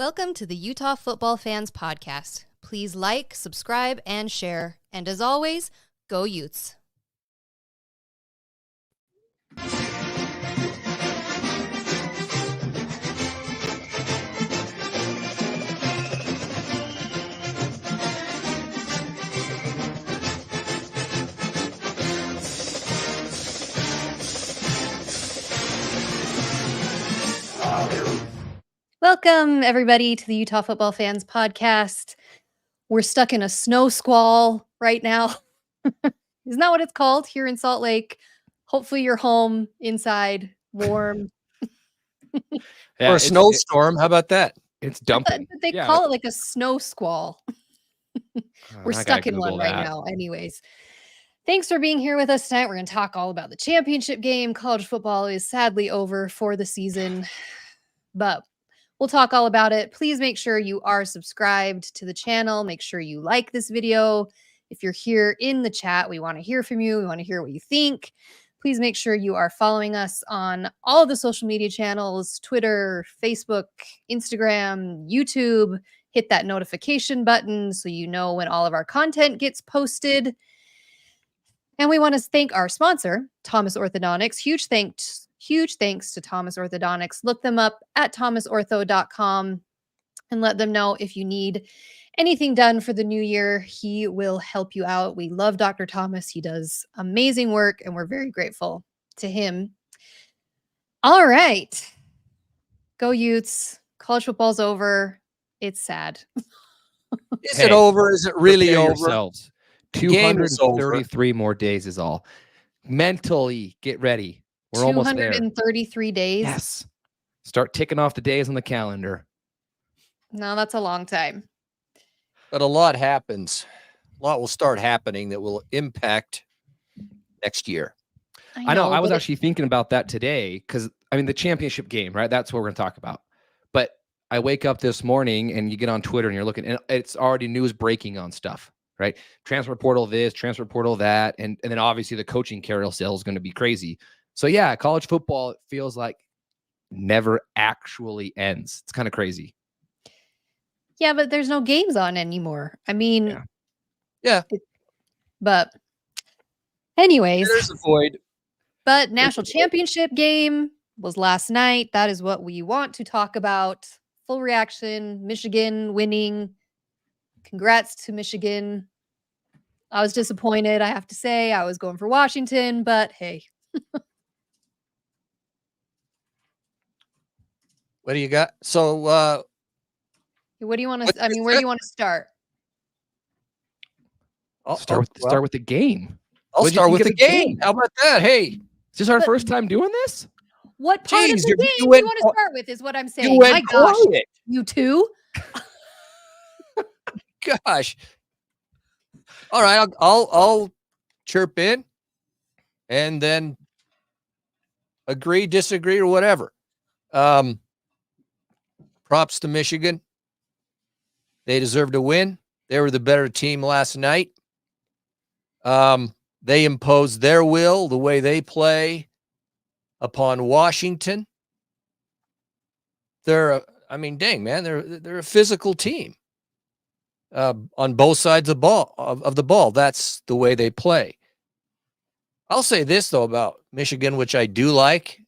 Welcome to the Utah Football Fans Podcast. Please like, subscribe, and share. And as always, go Utes. Welcome, everybody, to the Utah Football Fans Podcast. We're stuck in a snow squall right now. Isn't that what it's called here in Salt Lake? Hopefully you're home, inside, warm. Or a snowstorm. How about that? It's dumping. But they call it like a snow squall. We're stuck in one right now. Anyways, thanks for being here with us tonight. We're going to talk all about the championship game. College football is sadly over for the season, but we'll talk all about it. Please make sure you are subscribed to the channel. Make sure you like this video. If you're here in the chat, we want to hear from you. We want to hear what you think. Please make sure you are following us on all of the social media channels, Twitter, Facebook, Instagram, YouTube. Hit that notification button so you know when all of our content gets posted. And we want to thank our sponsor, Thomas Orthodontics. Huge thanks to Thomas Orthodontics. Look them up at thomasortho.com and let them know if you need anything done for the new year. He will help you out. We love Dr. Thomas. He does amazing work, and we're very grateful to him. All right. Go Utes. College football's over. It's sad. Is it over? Is it really over? Yourselves. 233 more days is all. Mentally, get ready. We're almost there. 233 days? Yes. Start ticking off the days on the calendar. No, that's a long time. But a lot happens. A lot will start happening that will impact next year. I know. I was actually thinking about that today because, I mean, the championship game, right? That's what we're going to talk about. But I wake up this morning and you get on Twitter and you're looking, and it's already news breaking on stuff, right? Transfer portal this, transfer portal that. And then obviously the coaching carousel is going to be crazy. So yeah, college football, it feels like never actually ends. It's kind of crazy. Yeah, but there's no games on anymore. I mean, yeah. But anyways, there's a void. But national championship game was last night. That is what we want to talk about. Full reaction, Michigan winning. Congrats to Michigan. I was disappointed, I have to say. I was going for Washington, but hey. What do you got? So, what do you want to? I mean, where do you want to start? Start with the game. I'll start with the game. How about that? Hey, is this our first time doing this? What part of the game do you want to start with? Is what I'm saying. My gosh, you too. Gosh. All right, I'll chirp in, and then agree, disagree, or whatever. Props to Michigan. They deserved a win. They were the better team last night. They imposed their will, the way they play, upon Washington. They're a physical team. On both sides of the ball. That's the way they play. I'll say this, though, about Michigan, which I do like,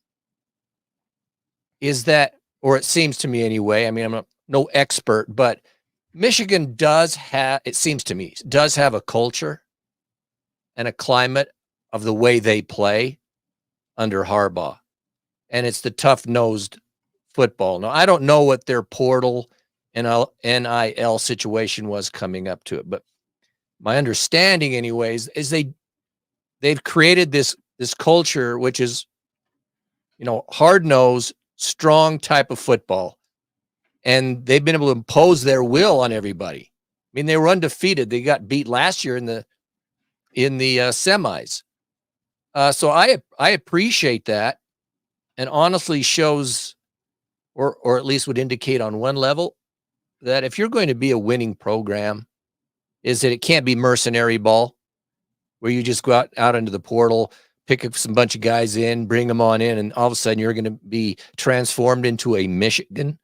is that, or it seems to me anyway, I mean, I'm no expert, but Michigan does have a culture and a climate of the way they play under Harbaugh. And it's the tough-nosed football. Now, I don't know what their portal NIL situation was coming up to it, but my understanding anyways is they've created this culture which is, hard-nosed, strong type of football, and they've been able to impose their will on everybody. I mean, they were undefeated. They got beat last year in the semis. So I appreciate that, and honestly shows, or at least would indicate on one level, that if you're going to be a winning program, is that it can't be mercenary ball where you just go out into the portal, pick up some bunch of guys in, bring them on in, and all of a sudden you're going to be transformed into a Michigan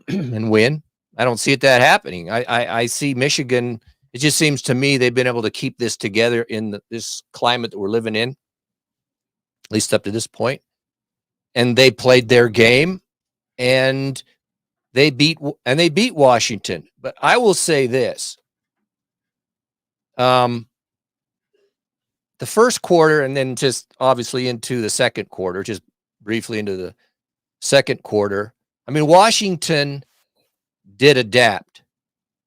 and win. I don't see that happening. I see Michigan. It just seems to me they've been able to keep this together in this climate that we're living in, at least up to this point. And they played their game, and they beat Washington. But I will say this: the first quarter, and then just obviously into the second quarter, just briefly into the second quarter. I mean, Washington did adapt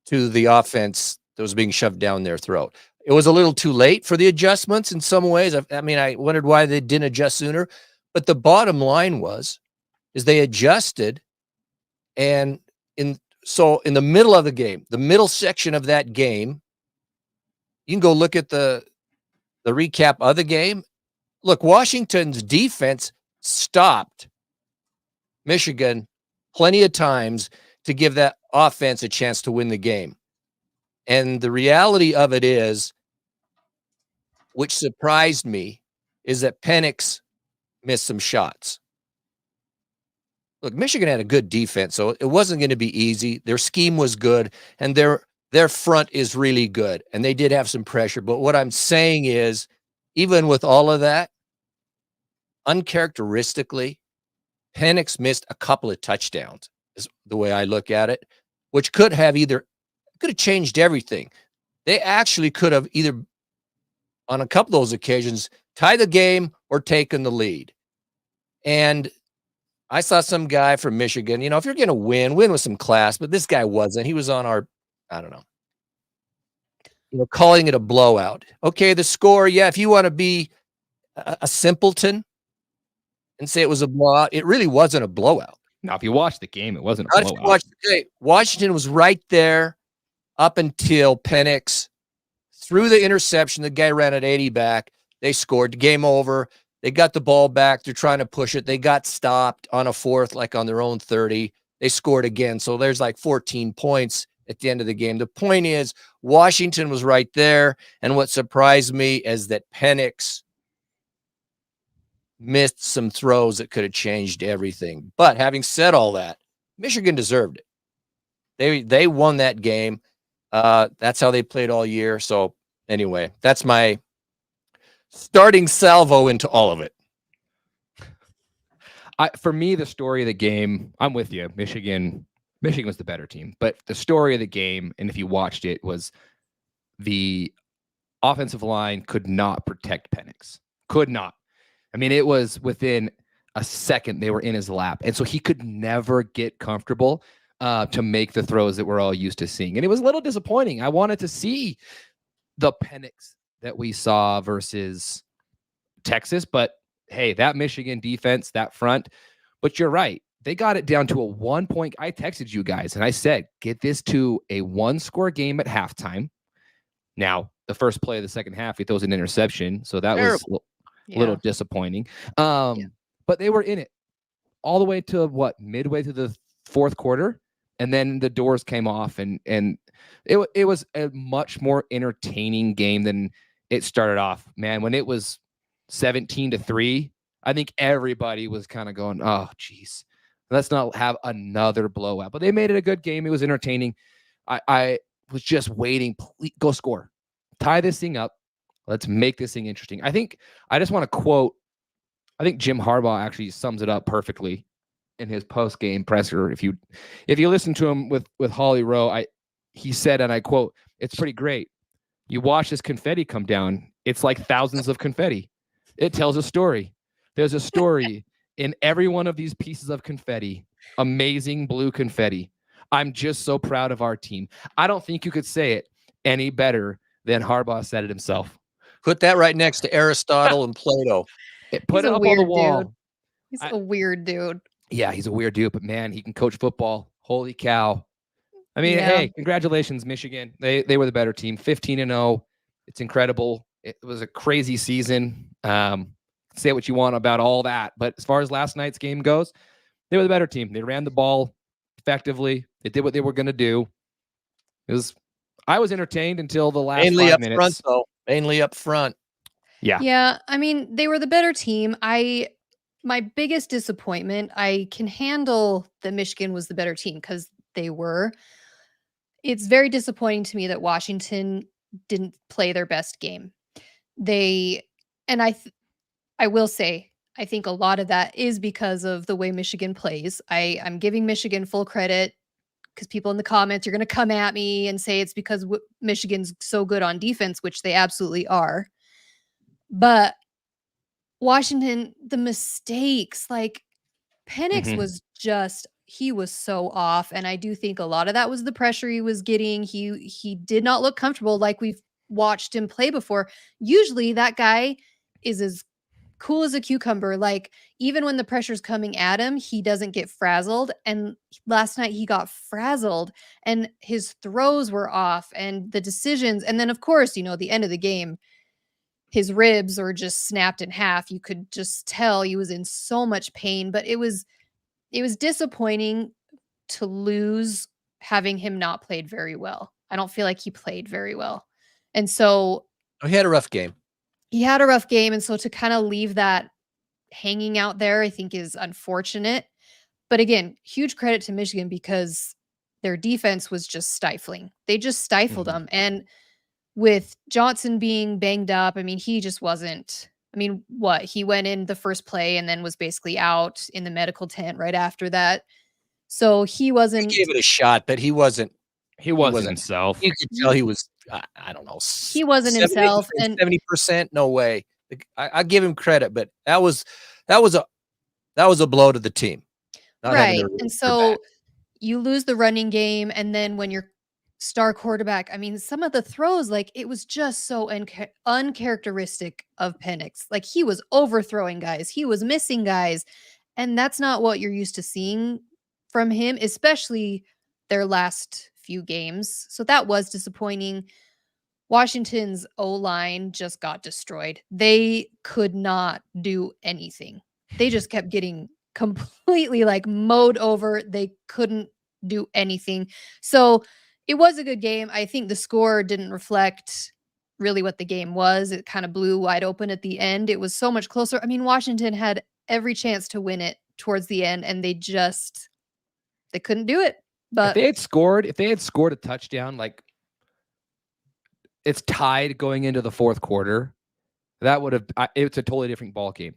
to the offense that was being shoved down their throat. It was a little too late for the adjustments in some ways. I mean, I wondered why they didn't adjust sooner. But the bottom line is they adjusted, and in the middle of the game, the middle section of that game, you can go look at the recap of the game. Look, Washington's defense stopped Michigan plenty of times to give that offense a chance to win the game. And the reality of it is, which surprised me, is that Penix missed some shots. Look, Michigan had a good defense, so it wasn't going to be easy. Their scheme was good, and their front is really good, and they did have some pressure. But what I'm saying is, even with all of that, uncharacteristically, Penix missed a couple of touchdowns, is the way I look at it, which could have changed everything. They actually could have either, on a couple of those occasions, tied the game or taken the lead. And I saw some guy from Michigan, if you're going to win with some class, but this guy wasn't. He was on our, I don't know, calling it a blowout. Okay, the score, yeah, if you want to be a simpleton and say it was a blowout, it really wasn't a blowout. Now, if you watch the game, it wasn't a blowout. Washington was right there up until Penix threw the interception. The guy ran at 80 back. They scored. Game over. They got the ball back. They're trying to push it. They got stopped on a fourth, like on their own 30. They scored again. So there's like 14 points at the end of the game. The point is, Washington was right there. And what surprised me is that Penix missed some throws that could have changed everything. But having said all that, Michigan deserved it. They won that game. That's how they played all year. So anyway, that's my starting salvo into all of it. For me, the story of the game, I'm with you. Michigan was the better team. But the story of the game, and if you watched it, was the offensive line could not protect Penix. Could not. I mean, it was within a second they were in his lap. And so he could never get comfortable to make the throws that we're all used to seeing. And it was a little disappointing. I wanted to see the Penix that we saw versus Texas. But hey, that Michigan defense, that front. But you're right. They got it down to a 1 point. I texted you guys and I said, get this to a 1-score game at halftime. Now, the first play of the second half, he throws an interception. So that was a little disappointing. But they were in it all the way to midway through the fourth quarter. And then the doors came off, and it was a much more entertaining game than it started off. Man, when it was 17-3, I think everybody was kind of going, oh, geez, let's not have another blowout. But they made it a good game. It was entertaining. I was just waiting. Please, go score. Tie this thing up. Let's make this thing interesting. I just want to quote, I think Jim Harbaugh actually sums it up perfectly in his post-game presser. If you listen to him with Holly Rowe, he said, and I quote, "It's pretty great. You watch this confetti come down. It's like thousands of confetti. It tells a story. There's a story in every one of these pieces of confetti. Amazing blue confetti. I'm just so proud of our team." I don't think you could say it any better than Harbaugh said it himself. Put that right next to Aristotle and Plato. Put it up on the wall. Dude. He's a weird dude. Yeah, he's a weird dude, but man, he can coach football. Holy cow. I mean, hey, congratulations, Michigan. They were the better team, 15-0. It's incredible. It was a crazy season. Say what you want about all that, but as far as last night's game goes, they were the better team. They ran the ball effectively. They did what they were going to do. I was entertained until the last 5 minutes. Mainly up front, though. Mainly up front. Yeah. Yeah. I mean, they were the better team. My biggest disappointment, I can handle that Michigan was the better team because they were, It's very disappointing to me that Washington didn't play their best game. And I will say, I think a lot of that is because of the way Michigan plays. I'm giving Michigan full credit because people in the comments are going to come at me and say it's because Michigan's so good on defense, which they absolutely are. But Washington, the mistakes, like Penix was just, he was so off. And I do think a lot of that was the pressure he was getting. He did not look comfortable like we've watched him play before. Usually that guy is as cool as a cucumber. Like, even when the pressure's coming at him, he doesn't get frazzled. And last night he got frazzled and his throws were off and the decisions. And then, of course, the end of the game, his ribs were just snapped in half. You could just tell he was in so much pain, but it was disappointing to lose having him not played very well. I don't feel like he played very well. And so he had a rough game. And so to kind of leave that hanging out there, I think is unfortunate. But again, huge credit to Michigan because their defense was just stifling. They just stifled them. And with Johnson being banged up, I mean, he just wasn't. I mean, he went in the first play and then was basically out in the medical tent right after that. So he wasn't. He gave it a shot, but he wasn't. He wasn't himself. You could tell he was. I don't know. He wasn't himself. And 70%, no way. I give him credit, but that was a blow to the team. Right, and so you lose the running game, and then when your star quarterback, I mean, some of the throws, like it was just so uncharacteristic of Penix. Like he was overthrowing guys, he was missing guys, and that's not what you're used to seeing from him, especially their last few games. So that was disappointing. Washington's O-line just got destroyed. They could not do anything. They just kept getting completely like mowed over. They couldn't do anything. So it was a good game. I think the score didn't reflect really what the game was. It kind of blew wide open at the end. It was so much closer. I mean, Washington had every chance to win it towards the end, and they couldn't do it. But if they had scored a touchdown, like it's tied going into the fourth quarter, that would have, it's a totally different ball game.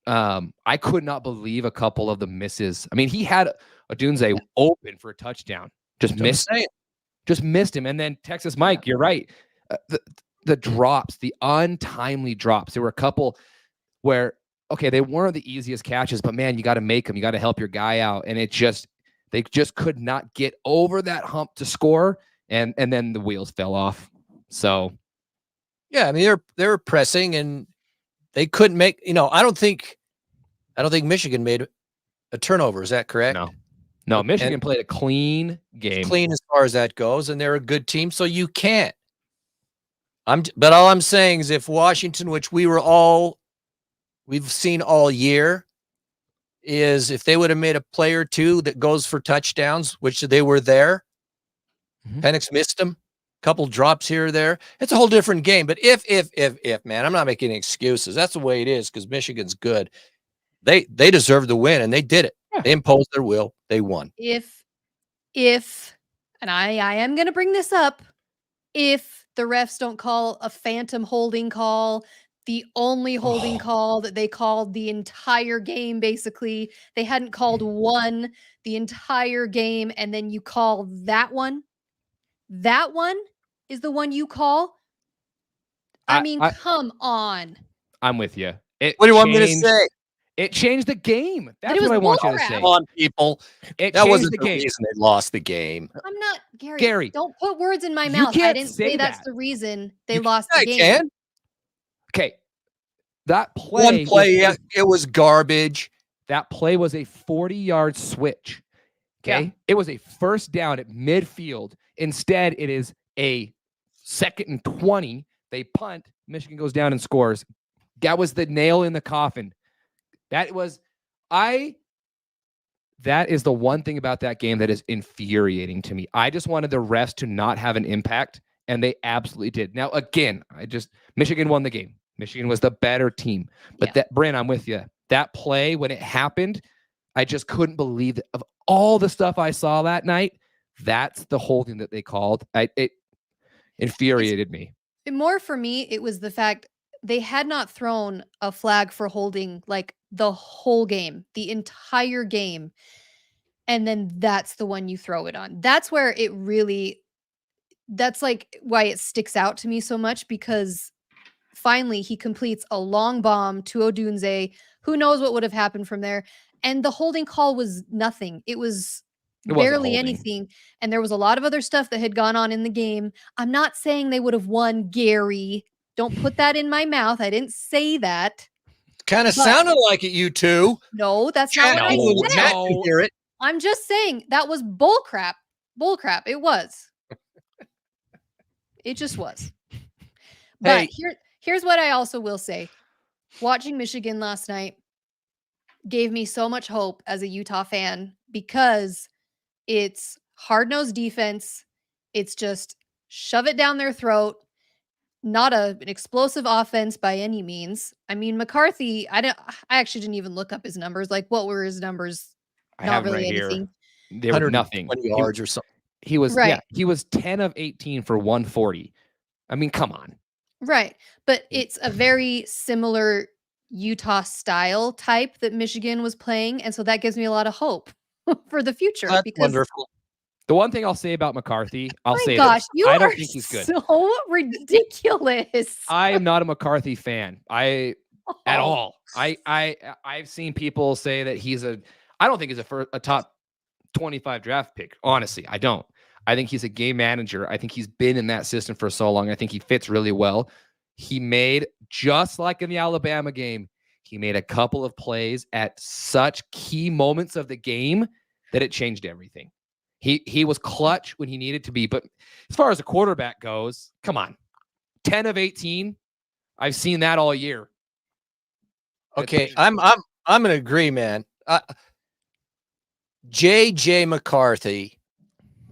I could not believe a couple of the misses. I mean, he had Odunze open for a touchdown, just missed him. And then Texas Mike, you're right. The drops, the untimely drops. There were a couple where, okay, they weren't the easiest catches, but man, you got to make them. You got to help your guy out. And they just could not get over that hump to score. And then the wheels fell off. So, yeah, I mean, they were pressing and they couldn't make, I don't think Michigan made a turnover. Is that correct? No, Michigan played a clean game. Clean as far as that goes, and they're a good team, so you can't. But all I'm saying is if Washington, which we've seen all year, is if they would have made a play or two that goes for touchdowns, which they were there, Penix missed them, couple drops here or there, it's a whole different game. But if, man, I'm not making any excuses. That's the way it is because Michigan's good. They deserve the win, and they did it. Yeah. They imposed their will. They won. If, and I am going to bring this up, if the refs don't call a phantom holding call, the only holding call that they called the entire game, basically, they hadn't called one the entire game, and then you call that one is the one you call. I mean, come on. I'm with you. What do you want me to say? It changed the game. That's what I want you to say. Come on, people. That wasn't the reason they lost the game. I'm not, Gary. Don't put words in my mouth. I didn't say that's the reason they lost the game. Can. Okay. That play. One play, it was garbage. That play was a 40-yard switch. Okay. Yeah. It was a first down at midfield. Instead, it is a 2nd and 20. They punt. Michigan goes down and scores. That was the nail in the coffin. That is the one thing about that game that is infuriating to me. I just wanted the refs to not have an impact, and they absolutely did. Now, again, Michigan won the game. Michigan was the better team. But Bryn, I'm with you. That play, when it happened, I just couldn't believe it. Of all the stuff I saw that night, That's the holding that they called. It infuriated me. More for me, it was the fact they had not thrown a flag for holding like the whole game, the entire game. And then that's the one you throw it on. That's where it really, that's like why it sticks out to me so much, because finally he completes a long bomb to Odunze. Who knows what would have happened from there? And the holding call was nothing. It was barely anything. And there was a lot of other stuff that had gone on in the game. I'm not saying they would have won, Gary. Don't put that in my mouth. I didn't say that. Kind of sounded like it, you two. No, that's not what I said. No. Hear it. I'm just saying that was bull crap. Bull crap. It was. It just was. But here's what I also will say. Watching Michigan last night gave me so much hope as a Utah fan, because it's hard-nosed defense. It's just shove it down their throat. Not an explosive offense by any means. I mean, McCarthy, I actually didn't even look up his numbers. Like, what were his numbers? Not really anything. They were nothing. Yards or something. He was he was 10 of 18 for 140. I mean, come on. Right. But it's a very similar Utah style type that Michigan was playing. And so that gives me a lot of hope for the future. That's because wonderful. The one thing I'll say about McCarthy, I don't think he's good. So ridiculous. I am not a McCarthy fan. At all. I've seen people say that I don't think he's a top 25 draft pick. Honestly, I don't. I think he's a game manager. I think he's been in that system for so long. I think he fits really well. He made, just like in the Alabama game, he made a couple of plays at such key moments of the game that it changed everything. He was clutch when he needed to be. But as far as a quarterback goes, come on. 10 of 18. I've seen that all year. Okay, I'm going to agree, man. J.J. McCarthy,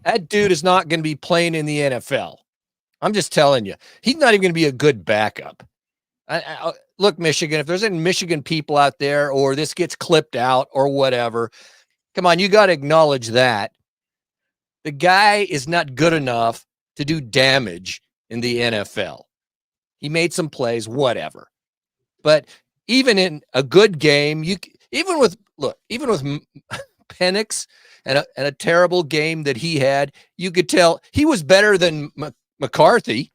that dude is not going to be playing in the NFL. I'm just telling you. He's not even going to be a good backup. Look, Michigan, if there's any Michigan people out there, or this gets clipped out or whatever, come on, you got to acknowledge that. The guy is not good enough to do damage in the NFL. He made some plays, whatever. But even in a good game, even with Penix and a terrible game that he had, you could tell he was better than McCarthy.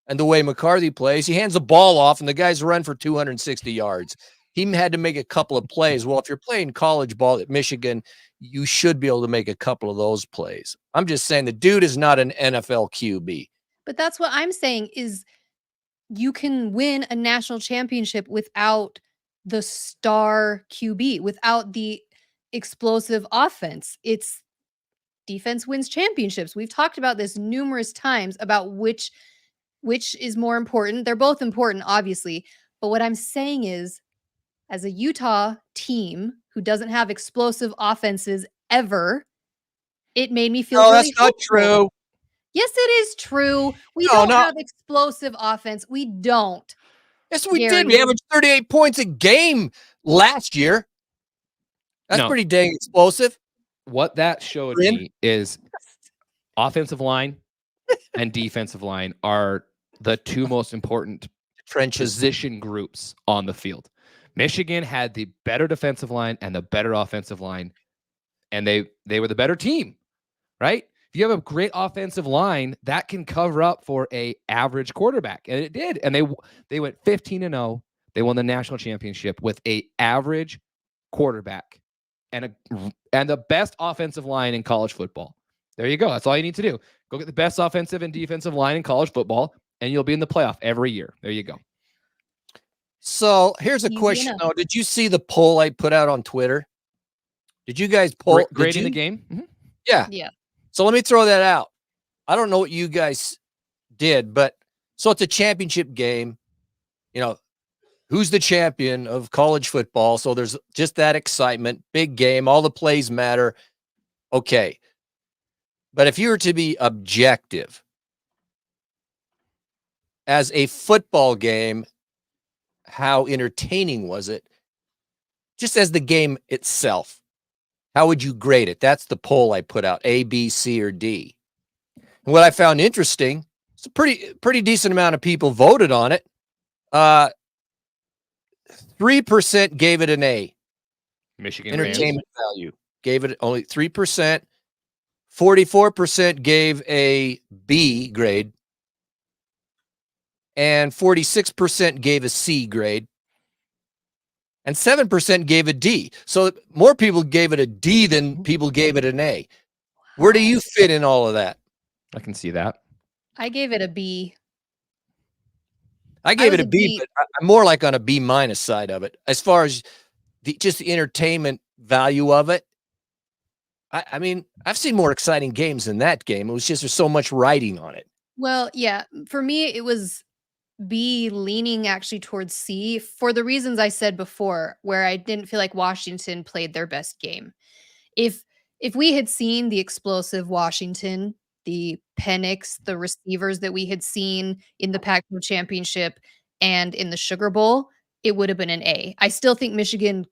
And the way McCarthy plays, he hands the ball off and the guys run for 260 yards. He had to make a couple of plays. Well, if you're playing college ball at Michigan, you should be able to make a couple of those plays. I'm just saying the dude is not an NFL QB. But that's what I'm saying is you can win a national championship without the star QB, without the explosive offense. It's defense wins championships. We've talked about this numerous times about which is more important. They're both important, obviously. But what I'm saying is, as a Utah team who doesn't have explosive offenses ever, it made me feel really that's not true. Yes, it is true. We don't have explosive offense. We don't. Yes, we did. We averaged 38 points a game last year. That's pretty dang explosive. What that showed me is offensive line and defensive line are the two most important position groups on the field. Michigan had the better defensive line and the better offensive line, and they were the better team, right? If you have a great offensive line, that can cover up for a average quarterback, and it did. And they went 15-0. They won the national championship with a average quarterback and the best offensive line in college football. There you go. That's all you need to do. Go get the best offensive and defensive line in college football, and you'll be in the playoff every year. There you go. So here's a question. Oh, did you see the poll I put out on Twitter? Did you guys poll grading the game? Mm-hmm. Yeah. Yeah. So let me throw that out. I don't know what you guys did, but so it's a championship game. You know, who's the champion of college football? So there's just that excitement, big game, all the plays matter. Okay. But if you were to be objective as a football game, how entertaining was it? Just as the game itself. How would you grade it? That's the poll I put out, A, B, C, or D. And what I found interesting, it's a pretty decent amount of people voted on it. 3% gave it an A. Michigan entertainment value gave it only 3%. 44% gave a B grade, and 46% gave a C grade, and 7% gave a D. So more people gave it a D than people gave it an A. Where do you fit in all of that? I can see that. I gave it a B. I gave it a B, but I'm more like on a B minus side of it. As far as just the entertainment value of it, I mean, I've seen more exciting games than that game. It was just there's so much writing on it. Well, yeah, for me, it was B leaning actually towards C for the reasons I said before, where I didn't feel like Washington played their best game. If we had seen the explosive Washington, the Penix, the receivers that we had seen in the Pac-12 championship and in the Sugar Bowl, it would have been an A. I still think Michigan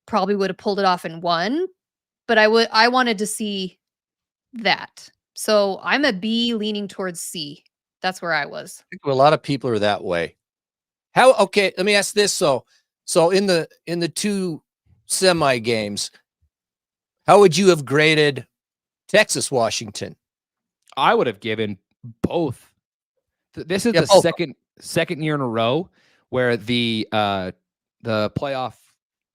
probably would have pulled it off and won, but I wanted to see that. So I'm a B leaning towards C. That's where I was. I think a lot of people are that way. Okay, let me ask this. So in the two semi games, how would you have graded Texas Washington? I would have given both. This is the second year in a row where the playoff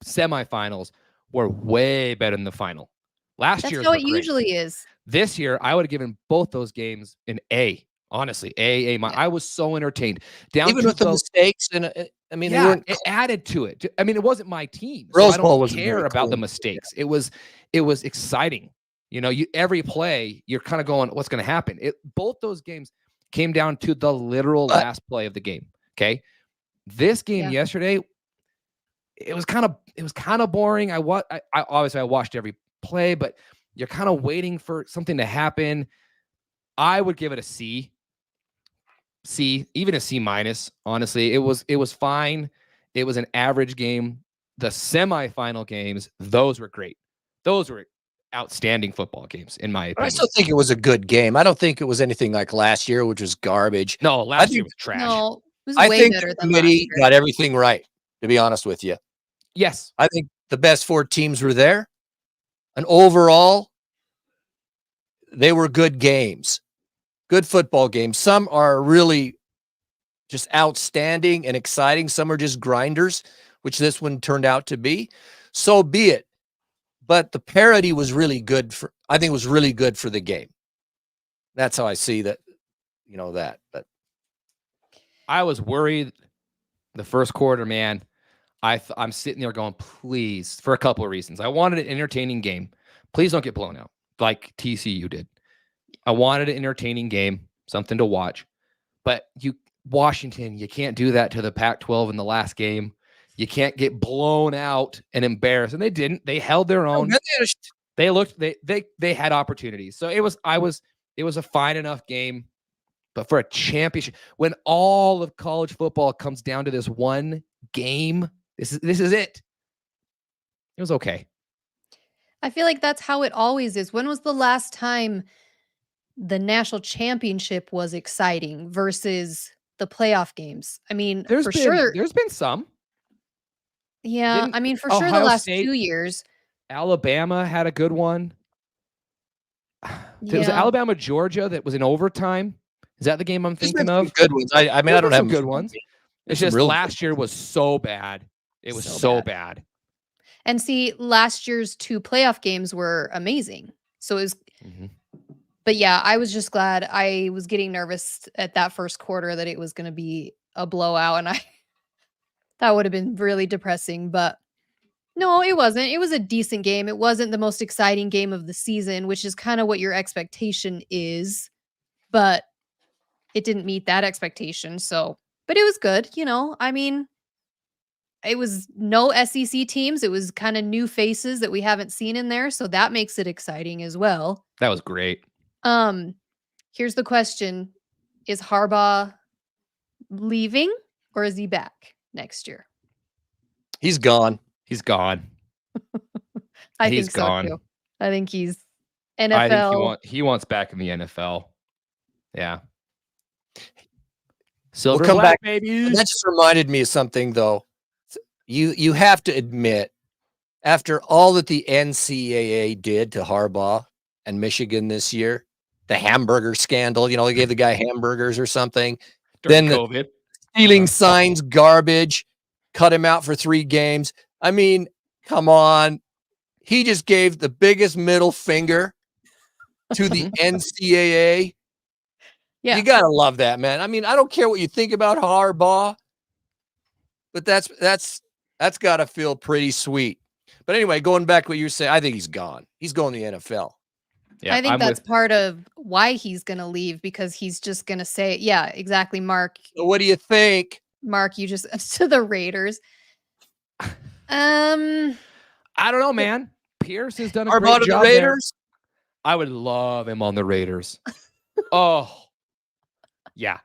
semifinals were way better than the final. Last year, that's how it usually is. This year, I would have given both those games an A. Honestly, A. Yeah. I was so entertained. Even with the mistakes, and I mean, yeah, it added to it. I mean, it wasn't my team. Rose Bowl wasn't care about the mistakes. It was exciting. You know, every play, you're kind of going, what's going to happen? Both those games came down to the literal last play of the game. Okay, this game yesterday, it was kind of boring. I obviously I watched every play, but you're kind of waiting for something to happen. I would give it a C, even a C minus. Honestly, it was fine. It was an average game. The semifinal games, those were great. Those were outstanding football games, in my opinion. I still think it was a good game. I don't think it was anything like last year, which was garbage. No, last year was trash. No, it was I way think better the than committee got everything right, to be honest with you. Yes. I think the best four teams were there. And overall, they were good games, good football games. Some are really just outstanding and exciting. Some are just grinders, which this one turned out to be. So be it. But the parity was really good I think it was really good for the game. That's how I see that, but I was worried the first quarter, man. I'm sitting there going, please, for a couple of reasons. I wanted an entertaining game. Please don't get blown out like TCU did. I wanted an entertaining game, something to watch. But Washington, you can't do that to the Pac-12 in the last game. You can't get blown out and embarrassed. And they didn't. They held their own. They had opportunities. So it was a fine enough game. But for a championship, when all of college football comes down to this one game, this is it. It was okay. I feel like that's how it always is. When was the last time the national championship was exciting versus the playoff games? I mean, sure. There's been some. Yeah, I mean, for sure the last 2 years. Alabama had a good one. There was Alabama, Georgia that was in overtime. Is that the game I'm thinking of? Good ones. I mean, I don't have some good ones. It's just last year was so bad. It was so bad. And see, last year's 2 playoff games were amazing. So it was, but yeah, I was just glad. I was getting nervous at that first quarter that it was going to be a blowout, and that would have been really depressing. But no, it wasn't. It was a decent game. It wasn't the most exciting game of the season, which is kind of what your expectation is, but it didn't meet that expectation. So, but it was good. I mean, it was no SEC teams. It was kind of new faces that we haven't seen in there. So that makes it exciting as well. That was great. Here's the question. Is Harbaugh leaving or is he back next year? He's gone. He's gone. I think so too. I think he's NFL. I think he wants back in the NFL. Yeah. Silver we'll come black, back, baby. That just reminded me of something, though. You have to admit, after all that the NCAA did to Harbaugh and Michigan this year, the hamburger scandal, they gave the guy hamburgers or something. During then COVID. Stealing signs, garbage, cut him out for 3 games. I mean, come on. He just gave the biggest middle finger to the NCAA. Yeah. You got to love that, man. I mean, I don't care what you think about Harbaugh, but that's got to feel pretty sweet. But anyway, going back to what you were saying, I think he's gone. He's going to the NFL. Yeah, I think that's part of why he's going to leave, because he's just going to say, yeah, exactly, Mark. So what do you think? Mark, you just to the Raiders. I don't know, man. Pierce has done a Harbaugh great job the Raiders. There. I would love him on the Raiders. Oh, yeah.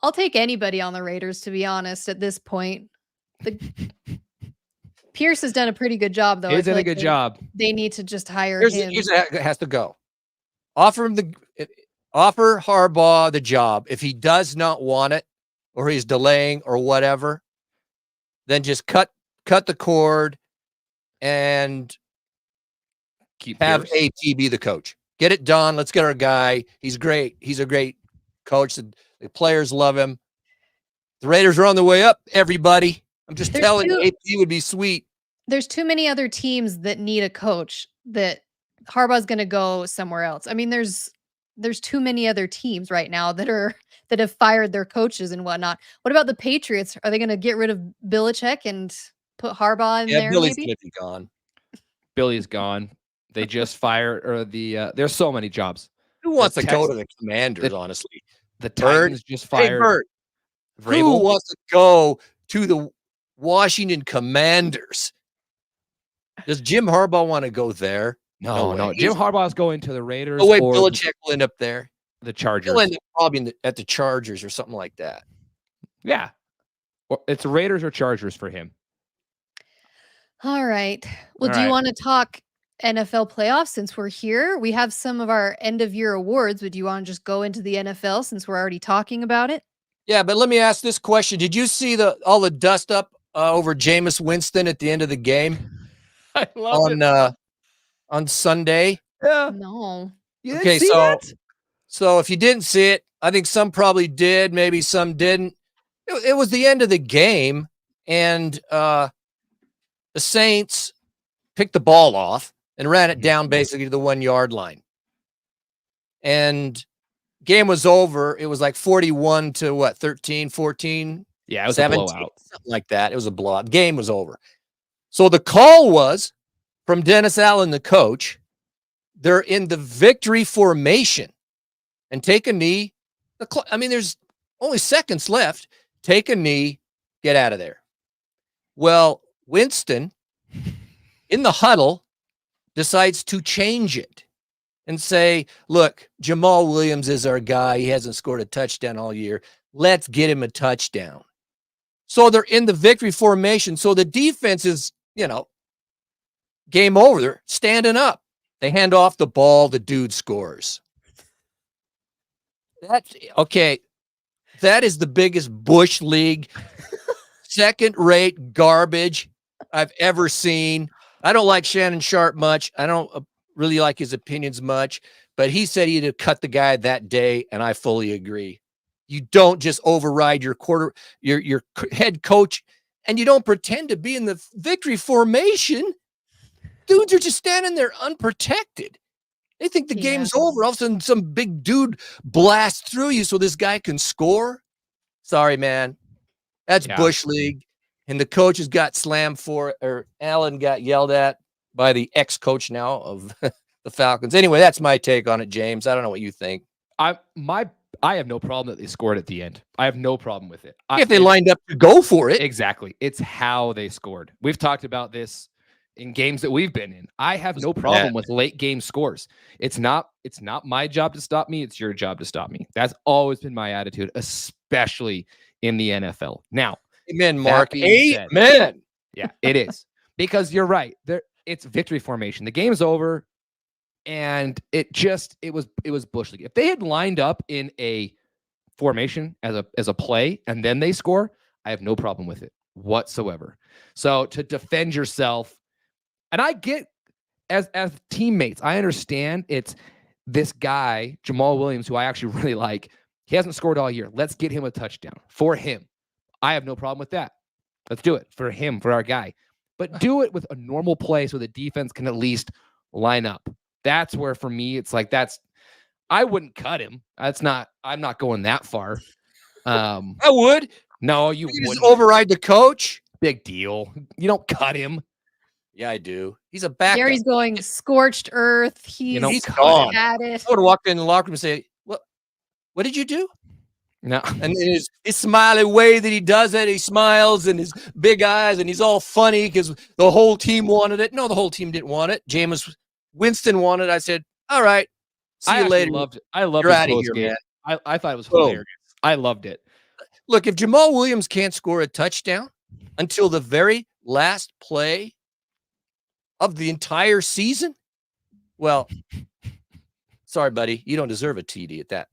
I'll take anybody on the Raiders, to be honest, at this point. Pierce has done a pretty good job, though. He's done a good job. They need to just hire him. Here's has to go. Offer Harbaugh the job. If he does not want it, or he's delaying or whatever, then just cut the cord and have AT be the coach. Get it done. Let's get our guy. He's great. He's a great coach. The players love him. The Raiders are on the way up, everybody. I'm just telling you, AP would be sweet. There's too many other teams that need a coach that Harbaugh's going to go somewhere else. I mean, there's too many other teams right now that have fired their coaches and whatnot. What about the Patriots? Are they going to get rid of Belichick and put Harbaugh in there? Billy's going to be gone. Billy's gone. They just fired, or there's so many jobs. Who wants to go to the Commanders, honestly? The Titans just fired. Hey, Bert, who wants to go to the Washington Commanders? Does Jim Harbaugh want to go there? No. Jim Harbaugh's going to the Raiders. Oh, wait, Belichick will end up there. The Chargers. He'll end up probably at the Chargers or something like that. Yeah. It's Raiders or Chargers for him. All right. Well, do you want to talk NFL playoffs since we're here? We have some of our end of year awards, but do you want to just go into the NFL since we're already talking about it? Yeah, but let me ask this question. Did you see all the dust up over Jameis Winston at the end of the game? I love it. On Sunday? Yeah. No. You didn't see that? So if you didn't see it, I think some probably did, maybe some didn't. It was the end of the game, and the Saints picked the ball off and ran it down basically to the 1-yard line. And game was over. It was like 41 to 13, 14? Yeah, it was 17, a blowout. Something like that. It was a blowout. Game was over. So the call was from Dennis Allen, the coach. They're in the victory formation and take a knee. There's only seconds left. Take a knee, get out of there. Well, Winston, in the huddle, decides to change it and say, look, Jamal Williams is our guy. He hasn't scored a touchdown all year. Let's get him a touchdown. So they're in the victory formation. So the defense is, game over. They're standing up. They hand off the ball. The dude scores. That's okay. That is the biggest Bush League, second-rate garbage I've ever seen. I don't like Shannon Sharp much. I don't really like his opinions much, but he said he'd have cut the guy that day, and I fully agree. You don't just override your head coach, and you don't pretend to be in the victory formation. Dudes are just standing there unprotected. They think the game's over. All of a sudden, some big dude blasts through you so this guy can score. Sorry, man. That's Bush League. And the coaches got slammed for it, or Allen got yelled at by the ex-coach now of the Falcons. Anyway, that's my take on it, James. I don't know what you think. I have no problem that they scored at the end. I have no problem with it. If they lined up to go for it. Exactly. It's how they scored. We've talked about this in games that we've been in. I have no problem with late game scores. It's not my job to stop me. It's your job to stop me. That's always been my attitude, especially in the NFL. Now, amen, Mark. Amen. Yeah, it is. Because you're right. It's victory formation. The game's over. And it was Bush League. If they had lined up in a formation as a play and then they score, I have no problem with it whatsoever. So to defend yourself, and I get as teammates, I understand it's this guy, Jamal Williams, who I actually really like. He hasn't scored all year. Let's get him a touchdown for him. I have no problem with that. Let's do it for him, for our guy. But do it with a normal play so the defense can at least line up. That's where, for me, it's like I wouldn't cut him. I'm not going that far. I would. No, you wouldn't. wouldn't. Override the coach. Big deal. You don't cut him. Yeah, I do. He's a backup. Gary's going scorched earth. He's gone. At it. I would have walked in the locker room and say, what did you do? No. And his smiley way that he does it, he smiles and his big eyes and he's all funny because the whole team wanted it. No, the whole team didn't want it. Jameis Winston wanted it. I said, all right, see you later. I loved You're this out of post here, game. man. I thought it was hilarious. I loved it. Look, if Jamal Williams can't score a touchdown until the very last play of the entire season, well, sorry, buddy, you don't deserve a TD at that.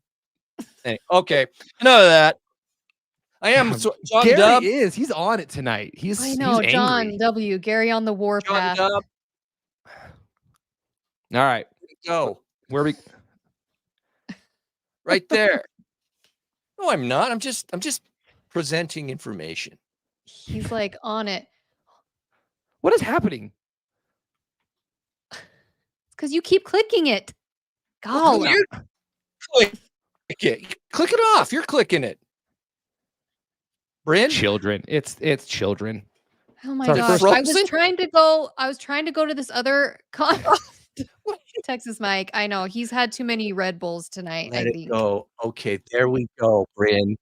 Anyway, okay, none of that. I am John Gary Dub. he's on it tonight. I know, he's John angry. W. Gary on the John warpath. Dub. All right, go. Where we? Right there. No, I'm not. I'm just presenting information. He's like on it. What is happening? It's because you keep clicking it. Go. Click it off. You're clicking it. Bryn? Children. It's children. Oh my Sorry, gosh. frozen? I was trying to go to this other Texas Mike. I know he's had too many Red Bulls tonight. Let I it think. go. Okay, there we go, Bryn.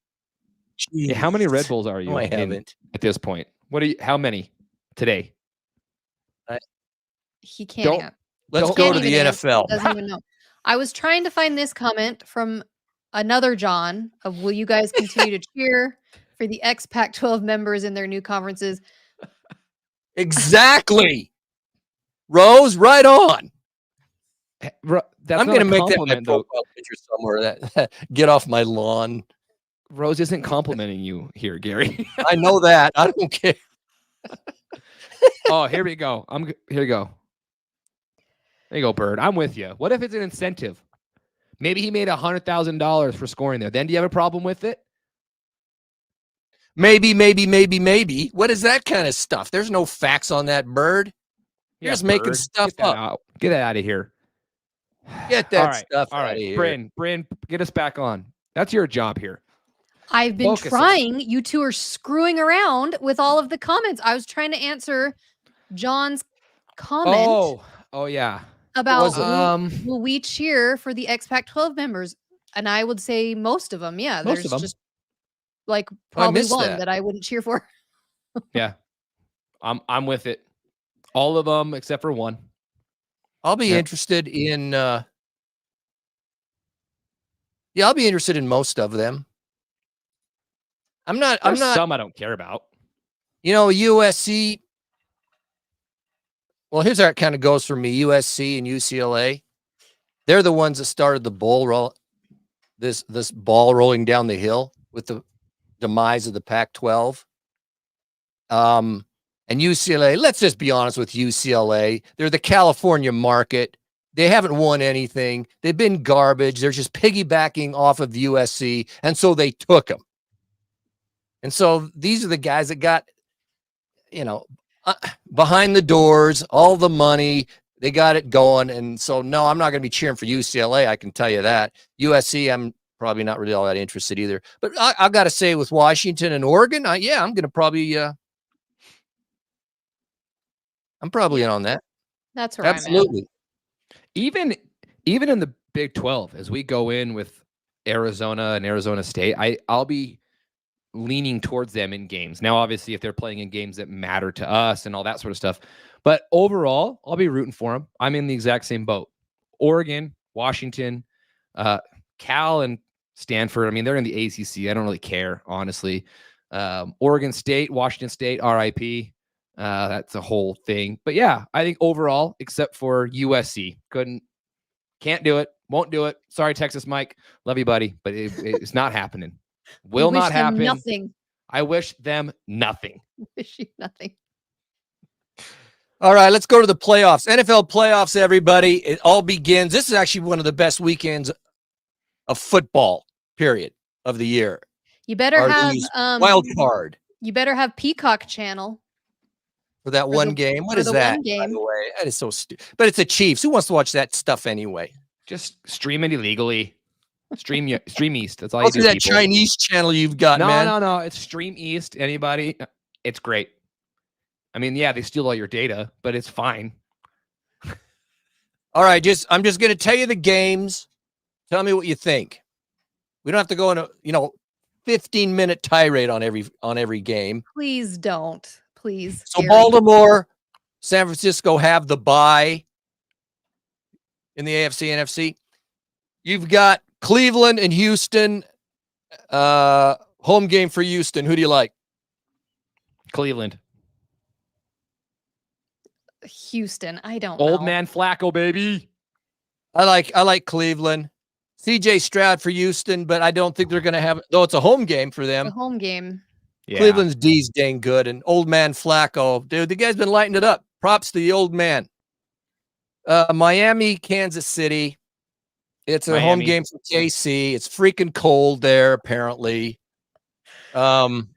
Yeah, how many Red Bulls are you? No, I haven't. At this point. How many today? He can't. Let's go to the NFL. Doesn't even know. I was trying to find this comment from another John of will you guys continue to cheer for the ex-Pac-12 members in their new conferences? Exactly. Rose, right on. That's I'm going to make that my profile picture somewhere. That get off my lawn. Rose isn't complimenting you here, Gary. I know that. I don't care. Oh, here we go. Here we go. There you go, Bird. I'm with you. What if it's an incentive? Maybe he made $100,000 for scoring there. Then do you have a problem with it? Maybe. What is that kind of stuff? There's no facts on that, Bird. You're just making stuff up. Get that out of here. Get that stuff out of here. Bryn, get us back on. That's your job here. I've been trying. You two are screwing around with all of the comments. I was trying to answer John's comment. Oh yeah. About will we cheer for the ex-Pac-12 members? And I would say most of them. Yeah, there's just like probably one that I wouldn't cheer for. Yeah, I'm with it. All of them except for one. I'll be interested in. I'll be interested in most of them. I'm not. Some I don't care about. USC. Well, here's how it kind of goes for me. USC and UCLA, they're the ones that started the bull roll. This ball rolling down the hill with the demise of the Pac-12. And UCLA, let's just be honest with UCLA. They're the California market. They haven't won anything. They've been garbage. They're just piggybacking off of USC. And so they took them. And so these are the guys that got, behind the doors, all the money, they got it going. And so, no, I'm not going to be cheering for UCLA. I can tell you that. USC, I'm probably not really all that interested either. But I got to say with Washington and Oregon, I'm going to probably, I'm probably in on that. That's right. Absolutely. Even in the Big 12, as we go in with Arizona and Arizona State, I'll be leaning towards them in games. Now, obviously, if they're playing in games that matter to us and all that sort of stuff. But overall, I'll be rooting for them. I'm in the exact same boat. Oregon, Washington, Cal, and Stanford. I mean, they're in the ACC. I don't really care, honestly. Oregon State, Washington State, RIP. That's a whole thing. But yeah, I think overall, except for USC, couldn't Can't do it. Won't do it. Sorry, Texas Mike. Love you, buddy. But it's not happening. Will not happen. Nothing. I wish them nothing. Wish you nothing. All right, let's go to the playoffs. NFL playoffs, everybody. It all begins. This is actually one of the best weekends of football, period, of the year. You better have wild card. You better have Peacock channel for that one game. What is that? By the way, that is so stupid. But it's the Chiefs. Who wants to watch that stuff anyway? Just stream it illegally. Stream East. That's all you do. That Chinese channel you've got, man. No. It's Stream East. Anybody? It's great. I mean, yeah, they steal all your data, but it's fine. All right, I'm just going to tell you the games. Tell me what you think. We don't have to go in a 15-minute tirade on every game. Please don't. Please. So Gary. Baltimore, San Francisco have the bye in the AFC, NFC. You've got Cleveland and Houston. Home game for Houston. Who do you like? Cleveland. Houston. I don't know. Old man Flacco, baby. I like Cleveland. CJ Stroud for Houston, but I don't think they're going to have, though it's a home game for them. A home game. Yeah. Cleveland's D's dang good. And old man Flacco, dude, the guy's been lighting it up. Props to the old man. Miami, Kansas City. It's a home game for KC. It's freaking cold there, apparently. I'm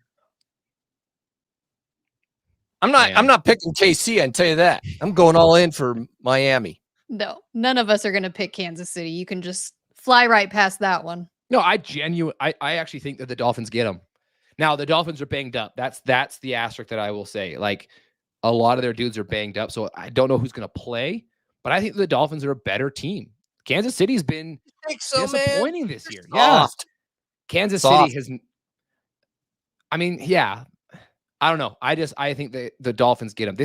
not picking KC, I can tell you that. I'm going all in for Miami. No, none of us are going to pick Kansas City. You can just fly right past that one. No, I actually think that the Dolphins get them. Now, the Dolphins are banged up. That's the asterisk that I will say. Like, a lot of their dudes are banged up, so I don't know who's going to play, but I think the Dolphins are a better team. Kansas City's been disappointing this year. Yeah. Kansas City has, I mean, yeah. I don't know. I think the Dolphins get them.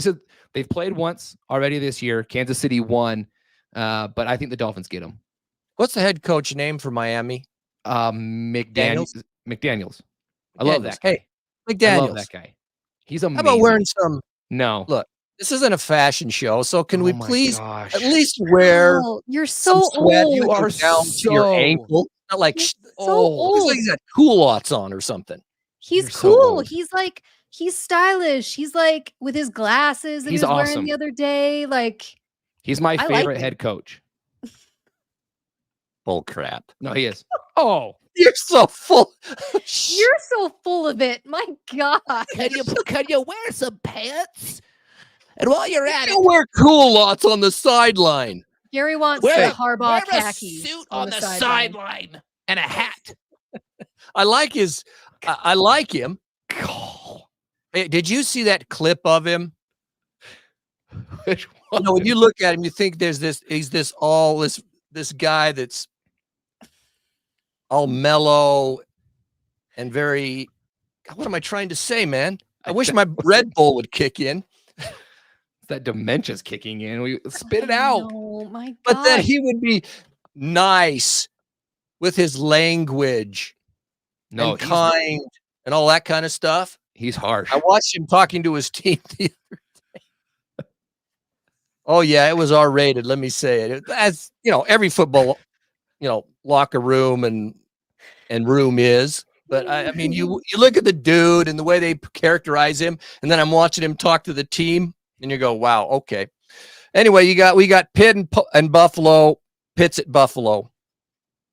They've played once already this year. Kansas City won, but I think the Dolphins get them. What's the head coach name for Miami? McDaniels. I love that guy. Hey, McDaniels. I love that guy. He's amazing. How about wearing some? No. Look, this isn't a fashion show, so can we please at least wear? Oh, you're so sweat old. You are down to your ankle. Not like old. He's like he's got culottes on or something. He's cool. He's stylish. He's like with his glasses that he was awesome. wearing the other day. Like, he's my favorite head coach. Bull crap. No, he is. Oh, you're so full. You're so full of it. My God. Can you wear some pants? And while you're at it, wear culottes on the sideline. Gary wants the Harbaugh khakis a suit on the sideline and a hat. I like him. Hey, did you see that clip of him? Which one? You know, when you look at him, you think he's this guy that's all mellow and very, what am I trying to say, man? I wish my Red Bull would kick in. That dementia's kicking in. We spit it out. Oh my God. But then he would be nice with his language and kind and all that kind of stuff. He's harsh. I watched him talking to his team the other day. Oh yeah, it was R-rated. Let me say it. As every football, locker room and room is. But I mean, you look at the dude and the way they characterize him, and then I'm watching him talk to the team, and you go, "Wow, okay." Anyway, we got Pitt and Buffalo. Pitt's at Buffalo.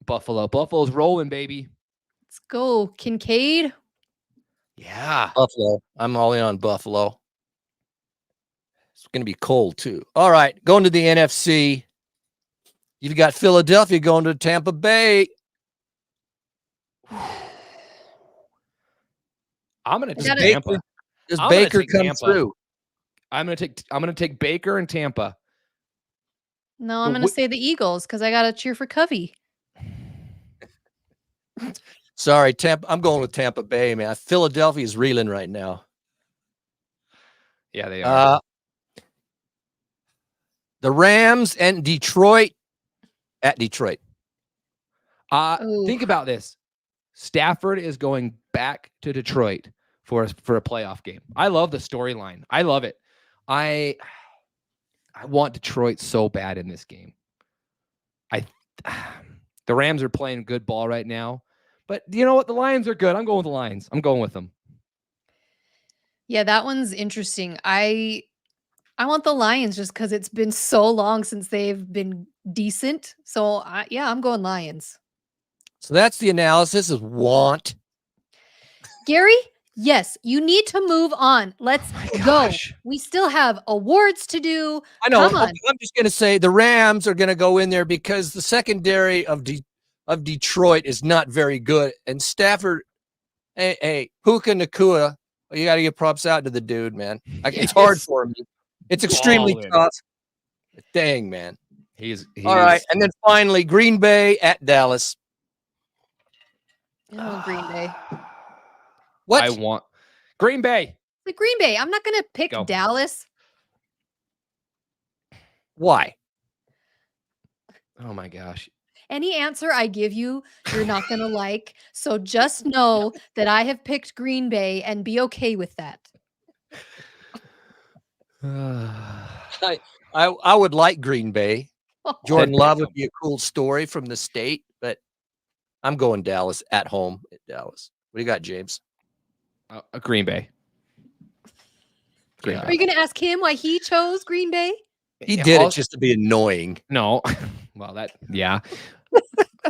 Buffalo's rolling, baby. Let's go, Kincaid. Yeah. Buffalo. I'm all in on Buffalo. It's going to be cold, too. All right. Going to the NFC. You've got Philadelphia going to Tampa Bay. I'm going to take Tampa. Does Baker come through? I'm going to take Baker and Tampa. No, I'm going to say the Eagles because I got to cheer for Covey. Sorry, Tampa. I'm going with Tampa Bay, man. Philadelphia is reeling right now. Yeah, they are. The Rams and Detroit at Detroit. Think about this. Stafford is going back to Detroit for a playoff game. I love the storyline. I love it. I want Detroit so bad in this game. I The Rams are playing good ball right now. But you know what? The Lions are good. I'm going with the Lions. I'm going with them. Yeah, that one's interesting. I want the Lions just because it's been so long since they've been decent. So, I'm going Lions. So that's the analysis of want. Gary, yes, you need to move on. Let's go. We still have awards to do. I know. Come on. Okay, I'm just going to say the Rams are going to go in there because the secondary of Detroit is not very good. And Stafford, hey, Puka Nakua, you got to give props out to the dude, man. It's hard for me. It's extremely tough. Dang, man. All right. And then finally, Green Bay at Dallas. Oh, Green Bay. What? I want Green Bay. The Green Bay. I'm not going to pick Dallas. Why? Oh, my gosh. Any answer I give you, you're not going to like. So just know that I have picked Green Bay and be okay with that. I would like Green Bay. Jordan Love would be a cool story from the state, but I'm going Dallas at home at Dallas. What do you got, James? Green Bay. Are you going to ask him why he chose Green Bay? He did it just to be annoying. No. Well,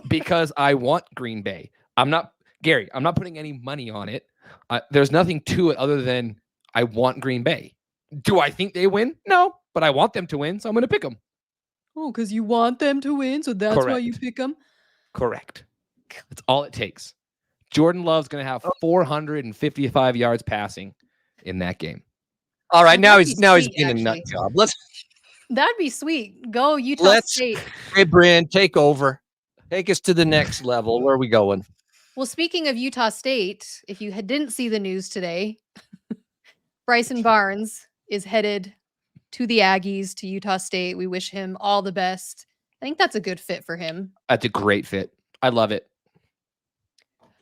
because I want Green Bay. I'm not putting any money on it. There's nothing to it other than I want Green Bay. Do I think they win? No, but I want them to win, so I'm going to pick them. Oh, because you want them to win, so that's why you pick them? Correct. That's all it takes. Jordan Love's going to have 455 yards passing in that game. All right, now he's being a nut job. That'd be sweet. Go Utah State. Hey, Bryn, take over. Take us to the next level. Where are we going? Well, speaking of Utah State, if you didn't see the news today, Bryson Barnes is headed to the Aggies, to Utah State. We wish him all the best. I think that's a good fit for him. That's a great fit. I love it.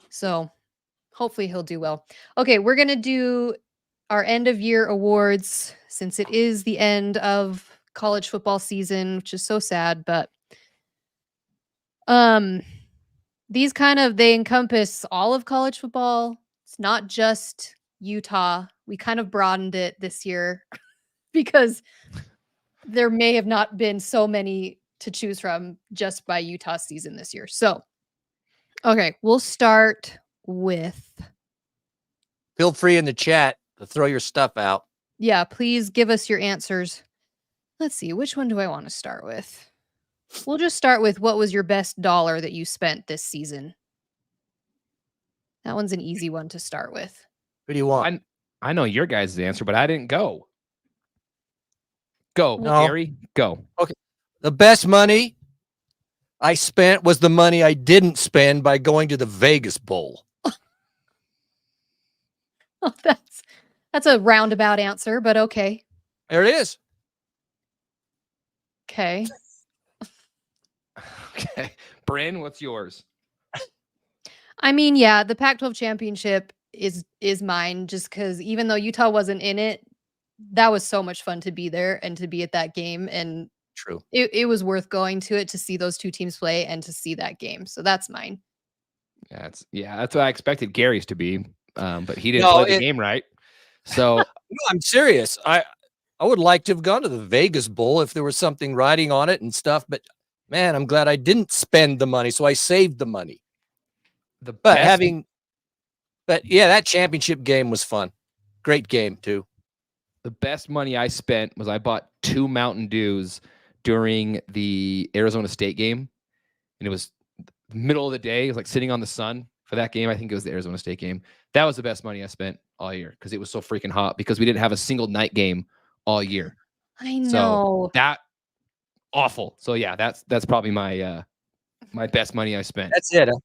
So hopefully he'll do well. Okay, we're going to do our end of year awards since it is the end of college football season, which is so sad, but these they encompass all of college football. It's not just Utah. We kind of broadened it this year because there may have not been so many to choose from just by Utah season this year. So, okay, we'll start with. Feel free in the chat to throw your stuff out. Yeah, please give us your answers. Let's see, which one do I want to start with? We'll just start with what was your best dollar that you spent this season? That one's an easy one to start with. Who do you want? I know your guys' answer, but I didn't go. Go, no. Gary. Go. Okay. The best money I spent was the money I didn't spend by going to the Vegas Bowl. Oh, that's a roundabout answer, but okay. There it is. Okay. Okay. Bryn, what's yours? I mean, yeah, the Pac-12 championship is mine just because even though Utah wasn't in it, that was so much fun to be there and to be at that game. And true, it was worth going to it to see those two teams play and to see that game. So that's mine. That's what I expected Gary's to be, but he didn't play the game right. So no, I'm serious. I would like to have gone to the Vegas Bowl if there was something riding on it and stuff. But man, I'm glad I didn't spend the money, so I saved the money. But yeah, that championship game was fun. Great game too. The best money I spent was I bought 2 Mountain Dews during the Arizona State game, and it was the middle of the day. It was like sitting on the sun for that game. I think it was the Arizona State game. That was the best money I spent all year because it was so freaking hot because we didn't have a single night game all year. I know. So that awful. So yeah, that's probably my my best money I spent. That's it. Huh?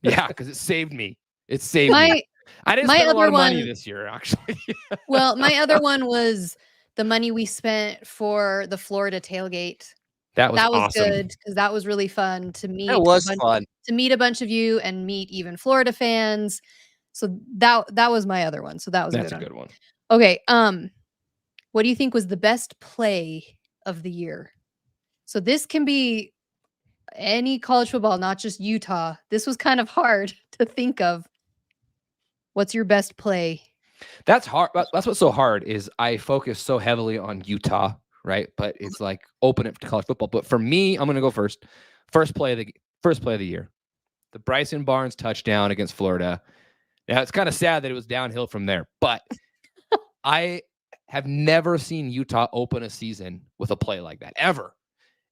Yeah, because it saved me. It saved me. I didn't spend a lot of money this year, actually. Well, my other one was the money we spent for the Florida tailgate. That was awesome. Good because that was really fun to meet. It was fun to meet a bunch of you and meet even Florida fans. So that was my other one. So that's a good one. Okay. What do you think was the best play of the year? So this can be any college football, not just Utah. This was kind of hard to think of. What's your best play? That's hard. That's what's so hard is I focus so heavily on Utah, right? But it's like open it to college football. But for me, I'm going to go first. First play of the year, the Bryson Barnes touchdown against Florida. Now it's kind of sad that it was downhill from there, but I have never seen Utah open a season with a play like that ever.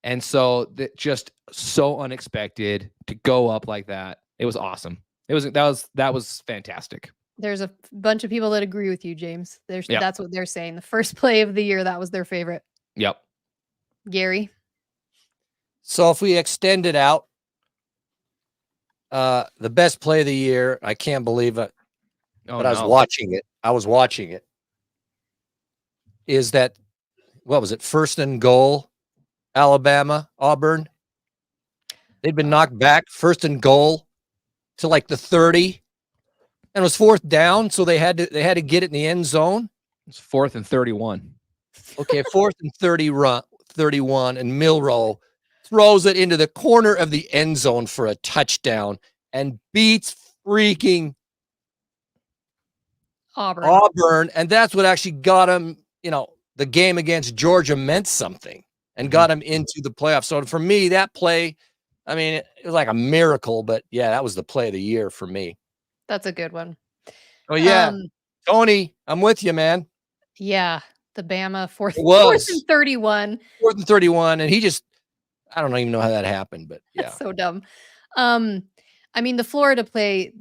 And so that just so unexpected to go up like that. It was awesome. That was fantastic. There's a bunch of people that agree with you, James. That's what they're saying. The first play of the year, that was their favorite. Yep. Gary? So if we extend it out, the best play of the year, I can't believe it, but I was watching it, is that, what was it, 1st and goal, Alabama, Auburn? They'd been knocked back, 1st and goal to like the 30. And it was 4th down, so they had to get it in the end zone. It's 4th and 31. Okay, 4th and 31, and Milroe throws it into the corner of the end zone for a touchdown and beats freaking Auburn. And that's what actually got him, the game against Georgia meant something and got him into the playoffs. So for me, that play, I mean, it was like a miracle, but yeah, that was the play of the year for me. That's a good one. Oh, yeah. Tony, I'm with you, man. Yeah. The Bama 4th and 31. 4th and 31. And I don't even know how that happened, but yeah. That's so dumb. I mean, the Florida play,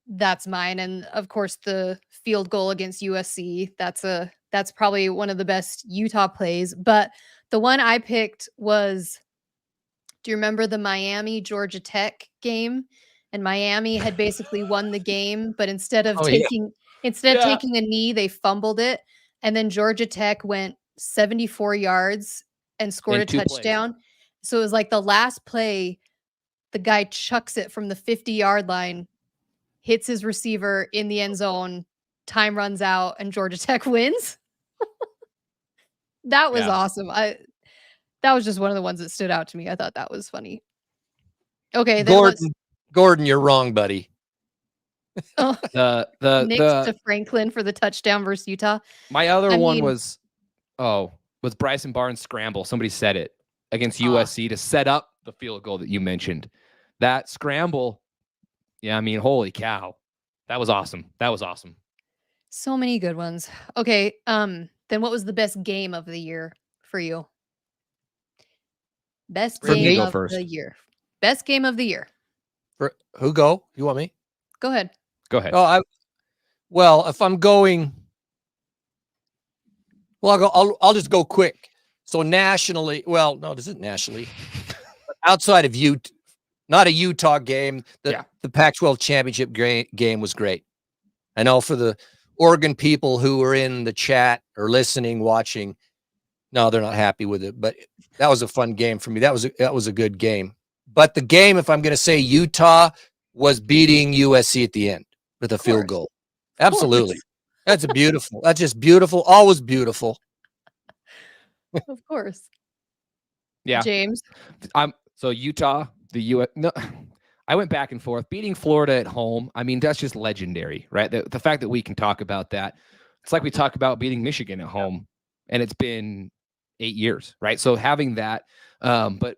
that's mine. And of course, the field goal against USC, that's probably one of the best Utah plays. But the one I picked was, do you remember the Miami Georgia Tech game? And Miami had basically won the game, but instead of taking a knee, they fumbled it. And then Georgia Tech went 74 yards and scored a touchdown. Plays. So it was like the last play, the guy chucks it from the 50-yard line, hits his receiver in the end zone, time runs out, and Georgia Tech wins. That was awesome. That was just one of the ones that stood out to me. I thought that was funny. Okay, Gordon, you're wrong, buddy. Oh, next to Franklin for the touchdown versus Utah. My other one was Bryson Barnes scramble. Somebody said it against USC to set up the field goal that you mentioned. That scramble, yeah, I mean, holy cow. That was awesome. So many good ones. Okay, then what was the best game of the year for you? Best game of the year. Best game of the year. Who go? You want me? Go ahead. Oh, if I'm going, I'll just go quick. So nationally, this isn't nationally. Outside of not a Utah game, the Pac-12 championship game was great. I know for the Oregon people who were in the chat or listening, watching, no, they're not happy with it. But that was a fun game for me. That was a good game. But the game, if I'm going to say Utah, was beating USC at the end with a field goal. Absolutely. That's just beautiful. Always beautiful. Of course. Yeah. James. So Utah, I went back and forth. Beating Florida at home, I mean, that's just legendary, right? The fact that we can talk about that. It's like we talk about beating Michigan at home, and it's been 8 years, right? So having that, but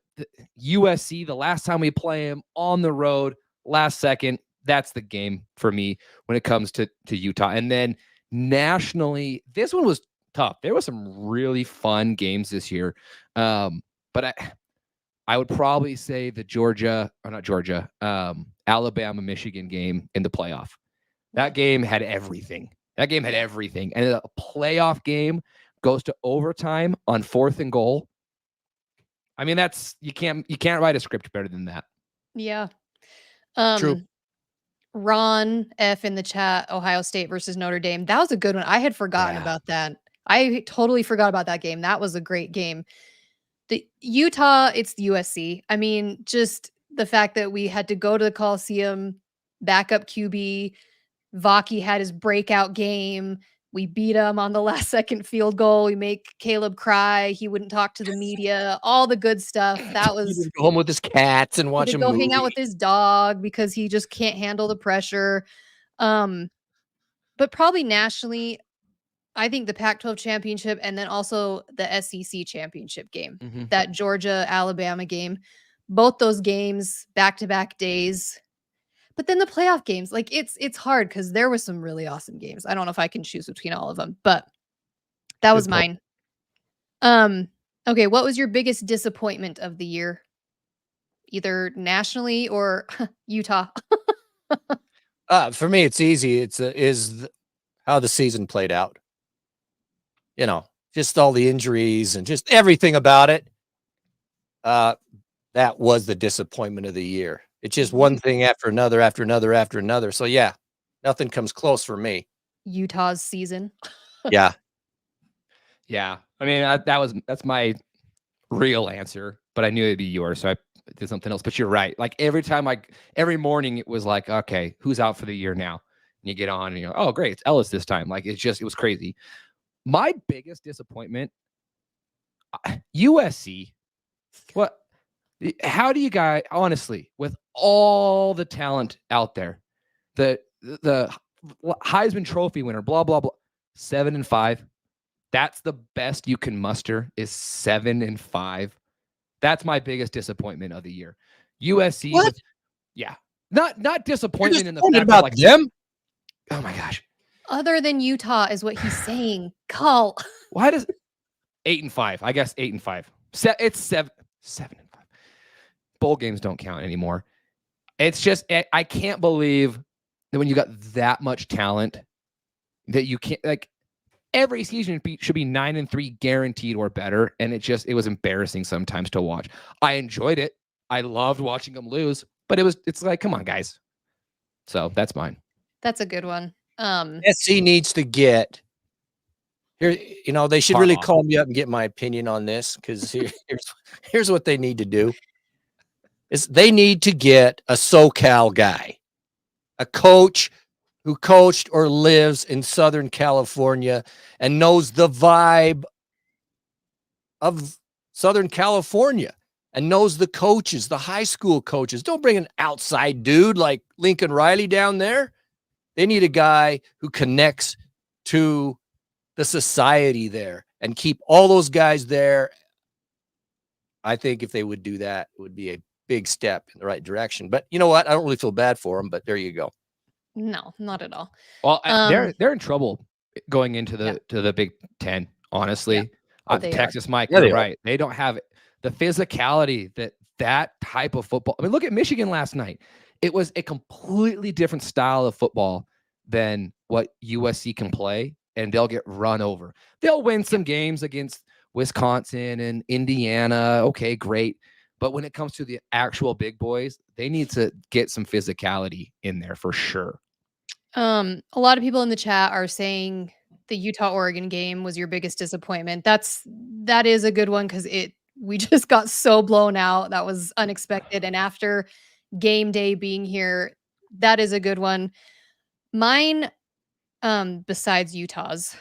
USC, the last time we play them on the road, last second, that's the game for me when it comes to Utah. And then nationally, this one was tough. There were some really fun games this year. But I would probably say the Alabama, Michigan game in the playoff. That game had everything. And a playoff game goes to overtime on 4th and goal. I mean, you can't write a script better than that. Yeah. True. Ron F in the chat, Ohio State versus Notre Dame. That was a good one. I had forgotten about that. I totally forgot about that game. That was a great game. The Utah, it's the USC. I mean, just the fact that we had to go to the Coliseum, backup QB, Vaki had his breakout game. We beat him on the last second field goal. We make Caleb cry. He wouldn't talk to the media. All the good stuff. That He was would go home with his cats and watch a go movie. hang out with his dog because he just can't handle the pressure. But probably nationally, I think the Pac-12 championship and then also the SEC championship game, that Georgia-Alabama game, both those games, back-to-back days. But then the playoff games, like it's hard because there were some really awesome games. I don't know if I can choose between all of them, but that was mine. Okay, what was your biggest disappointment of the year? Either nationally or Utah. For me, it's easy. How the season played out. You know, just all the injuries and just everything about it. That was the disappointment of the year. It's just one thing after another, after another, after another. So yeah, nothing comes close for me. Utah's season. Yeah. Yeah. I mean, that's my real answer, but I knew it'd be yours. So I did something else, but you're right. Like every morning it was like, okay, who's out for the year now? And you get on and you're, oh, great. It's Ellis this time. Like, it was crazy. My biggest disappointment, USC. How do you guys, honestly, with all the talent out there, the Heisman Trophy winner, blah, blah, blah, 7-5. That's the best you can muster is 7-5. That's my biggest disappointment of the year. USC. What? Not disappointment in the fact about like them. Oh my gosh. Other than Utah is what he's saying. Call. Why does 8-5? I guess 8-5. It's 7-5. Bowl games don't count anymore. It's just I can't believe that when you got that much talent that you can't, like, every season should be 9-3 guaranteed or better, and it was embarrassing sometimes to watch. I enjoyed it. I loved watching them lose, but it's like, come on, guys. So that's mine. That's a good one. SC needs to get here. You know, they should really call me up and get my opinion on this, because here's what they need to do. Is they need to get a SoCal guy, a coach who coached or lives in Southern California and knows the vibe of Southern California and knows the coaches, the high school coaches. Don't bring an outside dude like Lincoln Riley down there. They need a guy who connects to the society there and keep all those guys there. I think if they would do that, it would be a big step in the right direction. But you know what? I don't really feel bad for them, but there you go. No, not at all. Well, they're in trouble going into the Big Ten, honestly. Texas Mike, you're right. They don't have the physicality that type of football. I mean, look at Michigan last night. It was a completely different style of football than what USC can play, and they'll get run over. They'll win some games against Wisconsin and Indiana. Okay, great. But when it comes to the actual big boys, they need to get some physicality in there for sure. A lot of people in the chat are saying the Utah-Oregon game was your biggest disappointment. That is a good one because we just got so blown out. That was unexpected. And after game day being here, that is a good one. Mine, besides Utah's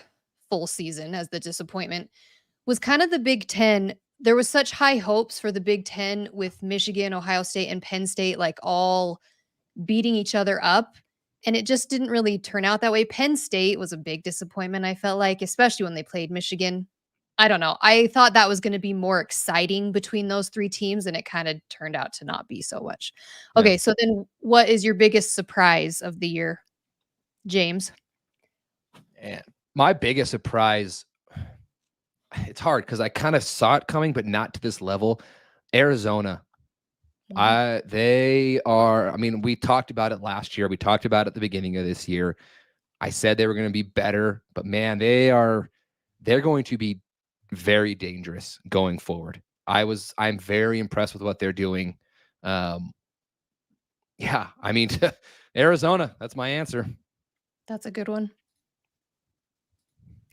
full season as the disappointment, was kind of the Big Ten. There was such high hopes for the Big Ten with Michigan, Ohio State, and Penn State, like all beating each other up. And it just didn't really turn out that way. Penn State was a big disappointment, I felt like, especially when they played Michigan. I don't know. I thought that was going to be more exciting between those three teams, and it kind of turned out to not be so much. Okay, so then what is your biggest surprise of the year, James? And my biggest surprise, it's hard because I kind of saw it coming, but not to this level. Arizona. They are, I mean, we talked about it last year. We talked about it at the beginning of this year. I said they were going to be better, but man, they're going to be very dangerous going forward. I'm very impressed with what they're doing. I mean, Arizona, that's my answer. That's a good one.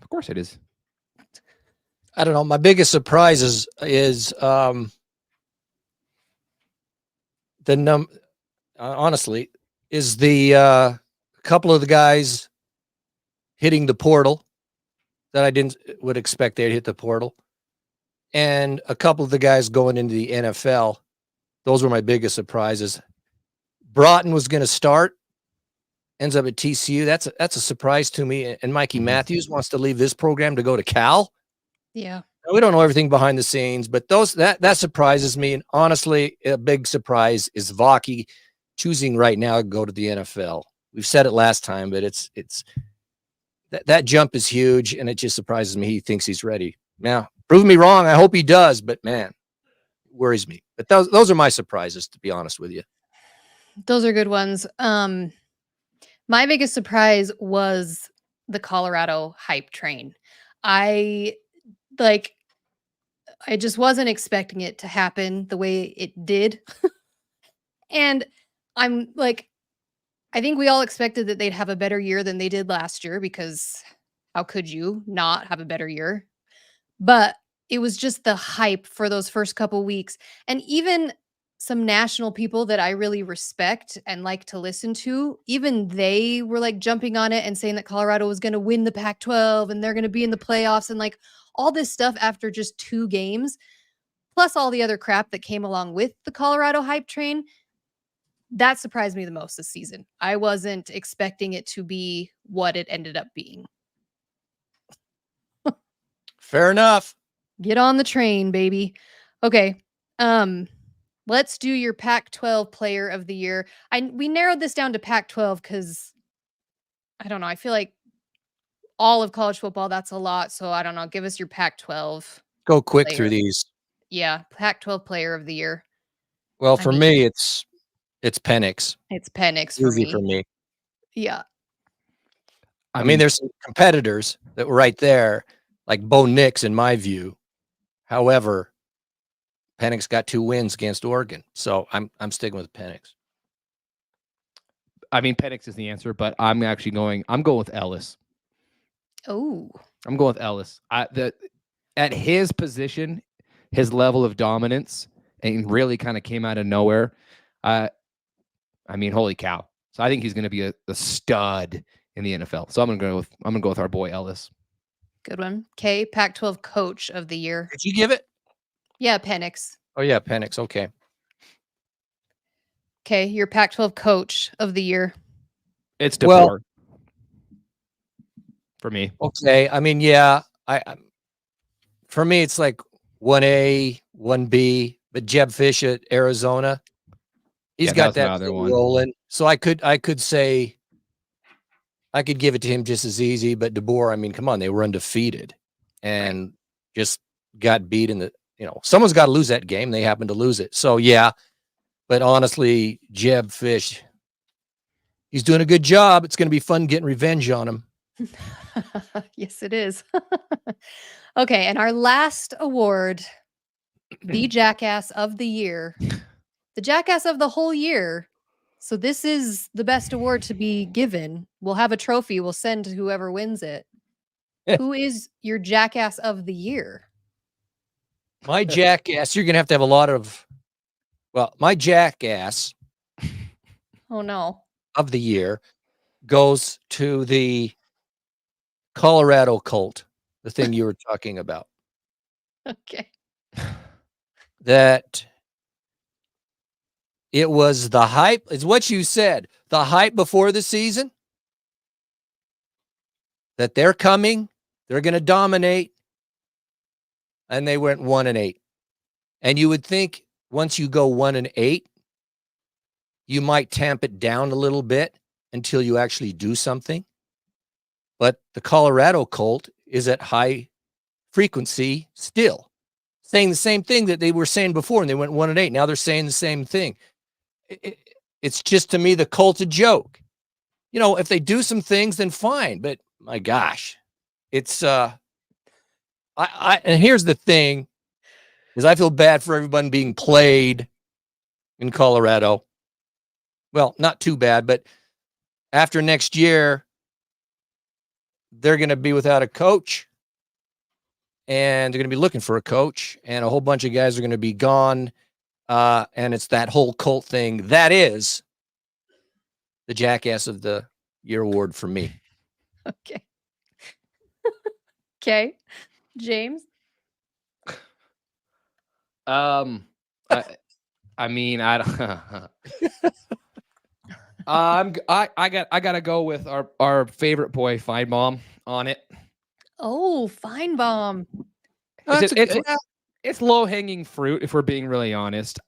Of course it is. I don't know. My biggest surprise is honestly, is the couple of the guys hitting the portal that I would expect they'd hit the portal. And a couple of the guys going into the NFL, those were my biggest surprises. Broughton was going to start, ends up at TCU. That's a surprise to me. And Mikey Matthews wants to leave this program to go to Cal. Yeah. We don't know everything behind the scenes, but that surprises me. And honestly, a big surprise is Vaki choosing right now to go to the NFL. We've said it last time, but it's that jump is huge, and it just surprises me. He thinks he's ready. Now, prove me wrong. I hope he does, but man, it worries me. But those are my surprises, to be honest with you. Those are good ones. My biggest surprise was the Colorado hype train. I just wasn't expecting it to happen the way it did. And I'm like, I think we all expected that they'd have a better year than they did last year, because how could you not have a better year? But it was just the hype for those first couple weeks. And even some national people that I really respect and like to listen to, even they were like jumping on it and saying that Colorado was going to win the Pac-12 and they're going to be in the playoffs and like all this stuff after just 2 games, plus all the other crap that came along with the Colorado hype train. That surprised me the most this season. I wasn't expecting it to be what it ended up being. Fair enough. Get on the train, baby. Okay. Let's do your Pac-12 player of the year. We narrowed this down to Pac-12 because I don't know. I feel like all of college football, that's a lot. So I don't know. Give us your Pac-12. Go quick player. Through these. Yeah. Pac-12 player of the year. Well, for me, it's Penix. It's Penix for me. Yeah. I mean, there's some competitors that were right there, like Bo Nix, in my view. However, Penix got 2 wins against Oregon, so I'm sticking with Penix. I mean, Penix is the answer, but I'm going with Ellis. Oh. I'm going with Ellis. At his position, his level of dominance, and really kind of came out of nowhere. I mean, holy cow! So I think he's going to be a stud in the NFL. So I'm going to go with our boy Ellis. Good one. Okay, Pac-12 coach of the year. Did you give it? Yeah, Penix. Oh yeah, Penix. Okay. Okay, your Pac-12 coach of the year. It's DeBoer. For me. Okay. I mean, yeah. For me, it's like 1A, 1B, but Jeb Fish at Arizona. He's got that rolling. So I could say I could give it to him just as easy, but DeBoer, I mean, come on, they were undefeated and just got beat in the, someone's got to lose that game. They happened to lose it. So yeah, but honestly, Jeb Fish, he's doing a good job. It's going to be fun getting revenge on him. Yes, it is. Okay. And our last award, the Jackass of the Year. The Jackass of the whole year. So this is the best award to be given. We'll have a trophy. We'll send to whoever wins it. Who is your Jackass of the year? My Jackass, you're going to have a lot of, my Jackass. Oh, no. Of the year goes to the Colorado cult, the thing you were talking about. Okay. That it was the hype, is what you said, the hype before the season, that they're coming, they're going to dominate, and they went 1-8. And you would think once you go 1-8, you might tamp it down a little bit until you actually do something. But the Colorado Colt is at high frequency still, saying the same thing that they were saying before, and they went 1-8. Now they're saying the same thing. It's just, to me, the Colt's a joke. If they do some things, then fine. But my gosh, it's and here's the thing, is I feel bad for everyone being played in Colorado. Well, not too bad, but after next year, they're going to be without a coach, and they're going to be looking for a coach, and a whole bunch of guys are going to be gone. And it's that whole cult thing. That is the Jackass of the Year award for me. Okay. Okay. James? I mean, I don't. I gotta go with our favorite boy Feinbaum on it. Oh, Feinbaum. It's low hanging fruit if we're being really honest.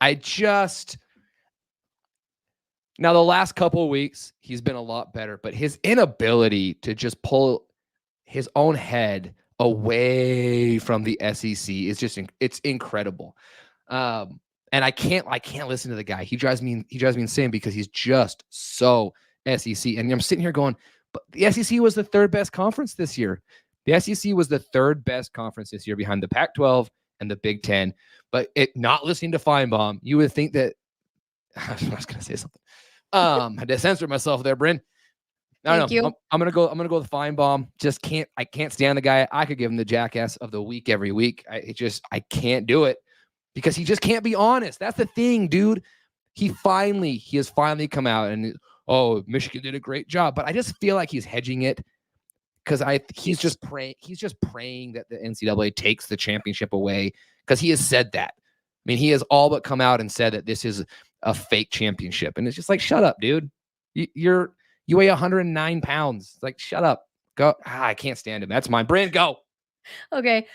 Now the last couple of weeks he's been a lot better, but his inability to just pull his own head away from the SEC is just it's incredible. And I can't listen to the guy. He drives me insane because he's just so SEC. And I'm sitting here going, but the SEC was the third best conference this year. The SEC was the third best conference this year behind the Pac-12 and the Big Ten. But not listening to Feinbaum, you would think that I was going to say something. I had to censor myself there, Bryn. I'm gonna go with Feinbaum. I can't stand the guy. I could give him the jackass of the week every week. I can't do it because he just can't be honest. That's the thing, dude. He has finally come out and Michigan did a great job, but I just feel like he's hedging it because he's just praying that the NCAA takes the championship away because he has said that. I mean, he has all but come out and said that this is a fake championship, and it's just like, shut up, dude. You weigh 109 pounds. Like, shut up. Go. I can't stand him. That's mine. Brand, go. Okay.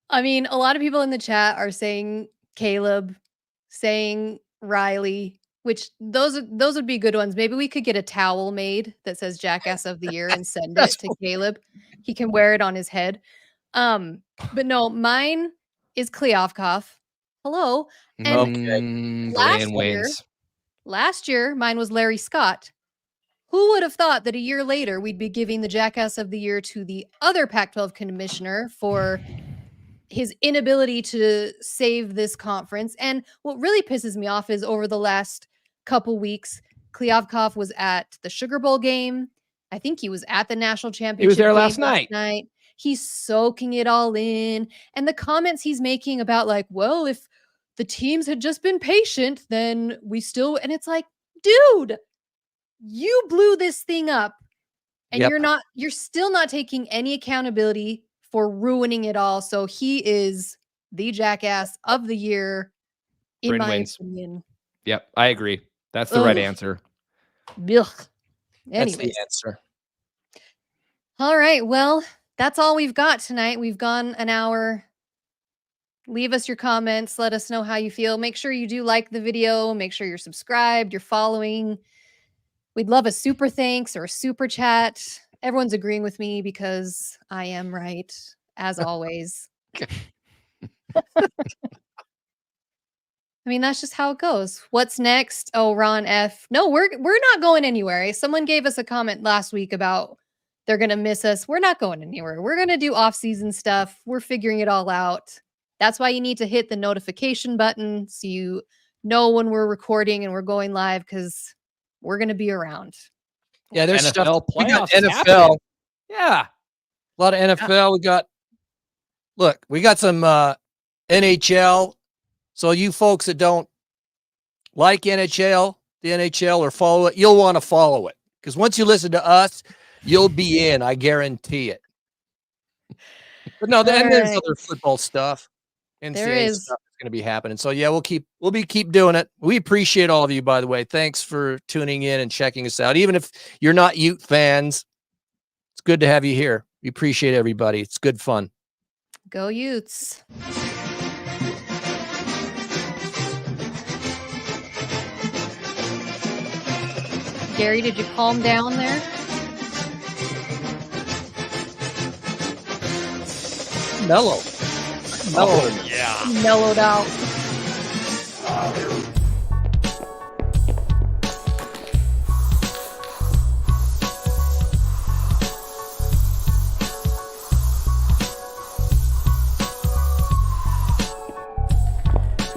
I mean, a lot of people in the chat are saying Caleb, saying Riley, which those would be good ones. Maybe we could get a towel made that says Jackass of the Year and send it to Caleb. He can wear it on his head. But no, mine is Kliavkoff. Hello. And last year, mine was Larry Scott. Who would have thought that a year later we'd be giving the Jackass of the Year to the other Pac-12 commissioner for his inability to save this conference? And what really pisses me off is over the last couple weeks, Kliavkoff was at the Sugar Bowl game. I think he was at the national championship. He was there game last night. He's soaking it all in. And the comments he's making about like, well, if the teams had just been patient, then we still, and it's like, dude, you blew this thing up and you're still not taking any accountability for ruining it all. So he is the Jackass of the Year in my opinion. Yep, I agree. That's the right answer. Anyways. That's the answer. All right. Well, that's all we've got tonight. We've gone an hour. Leave us your comments. Let us know how you feel. Make sure you do like the video. Make sure you're subscribed. You're following. We'd love a super thanks or a super chat. Everyone's agreeing with me because I am right, as always. I mean, that's just how it goes. What's next? Oh, Ron F. No, we're not going anywhere. Someone gave us a comment last week about they're going to miss us. We're not going anywhere. We're going to do off-season stuff. We're figuring it all out. That's why you need to hit the notification button so you know when we're recording and we're going live because we're going to be around. Yeah, there's NFL stuff. We got playoffs NFL. happening. Yeah. A lot of NFL. We got some NHL. So you folks that don't like the NHL or follow it, you'll want to follow it. Because once you listen to us, you'll be in, I guarantee it. But no, there's other football stuff. NCAA stuff is going to be happening. So yeah, we'll keep doing it. We appreciate all of you, by the way. Thanks for tuning in and checking us out. Even if you're not Ute fans, it's good to have you here. We appreciate everybody. It's good fun. Go Utes. Gary, did you calm down there? Mellow. Oh, yeah. Mellowed out.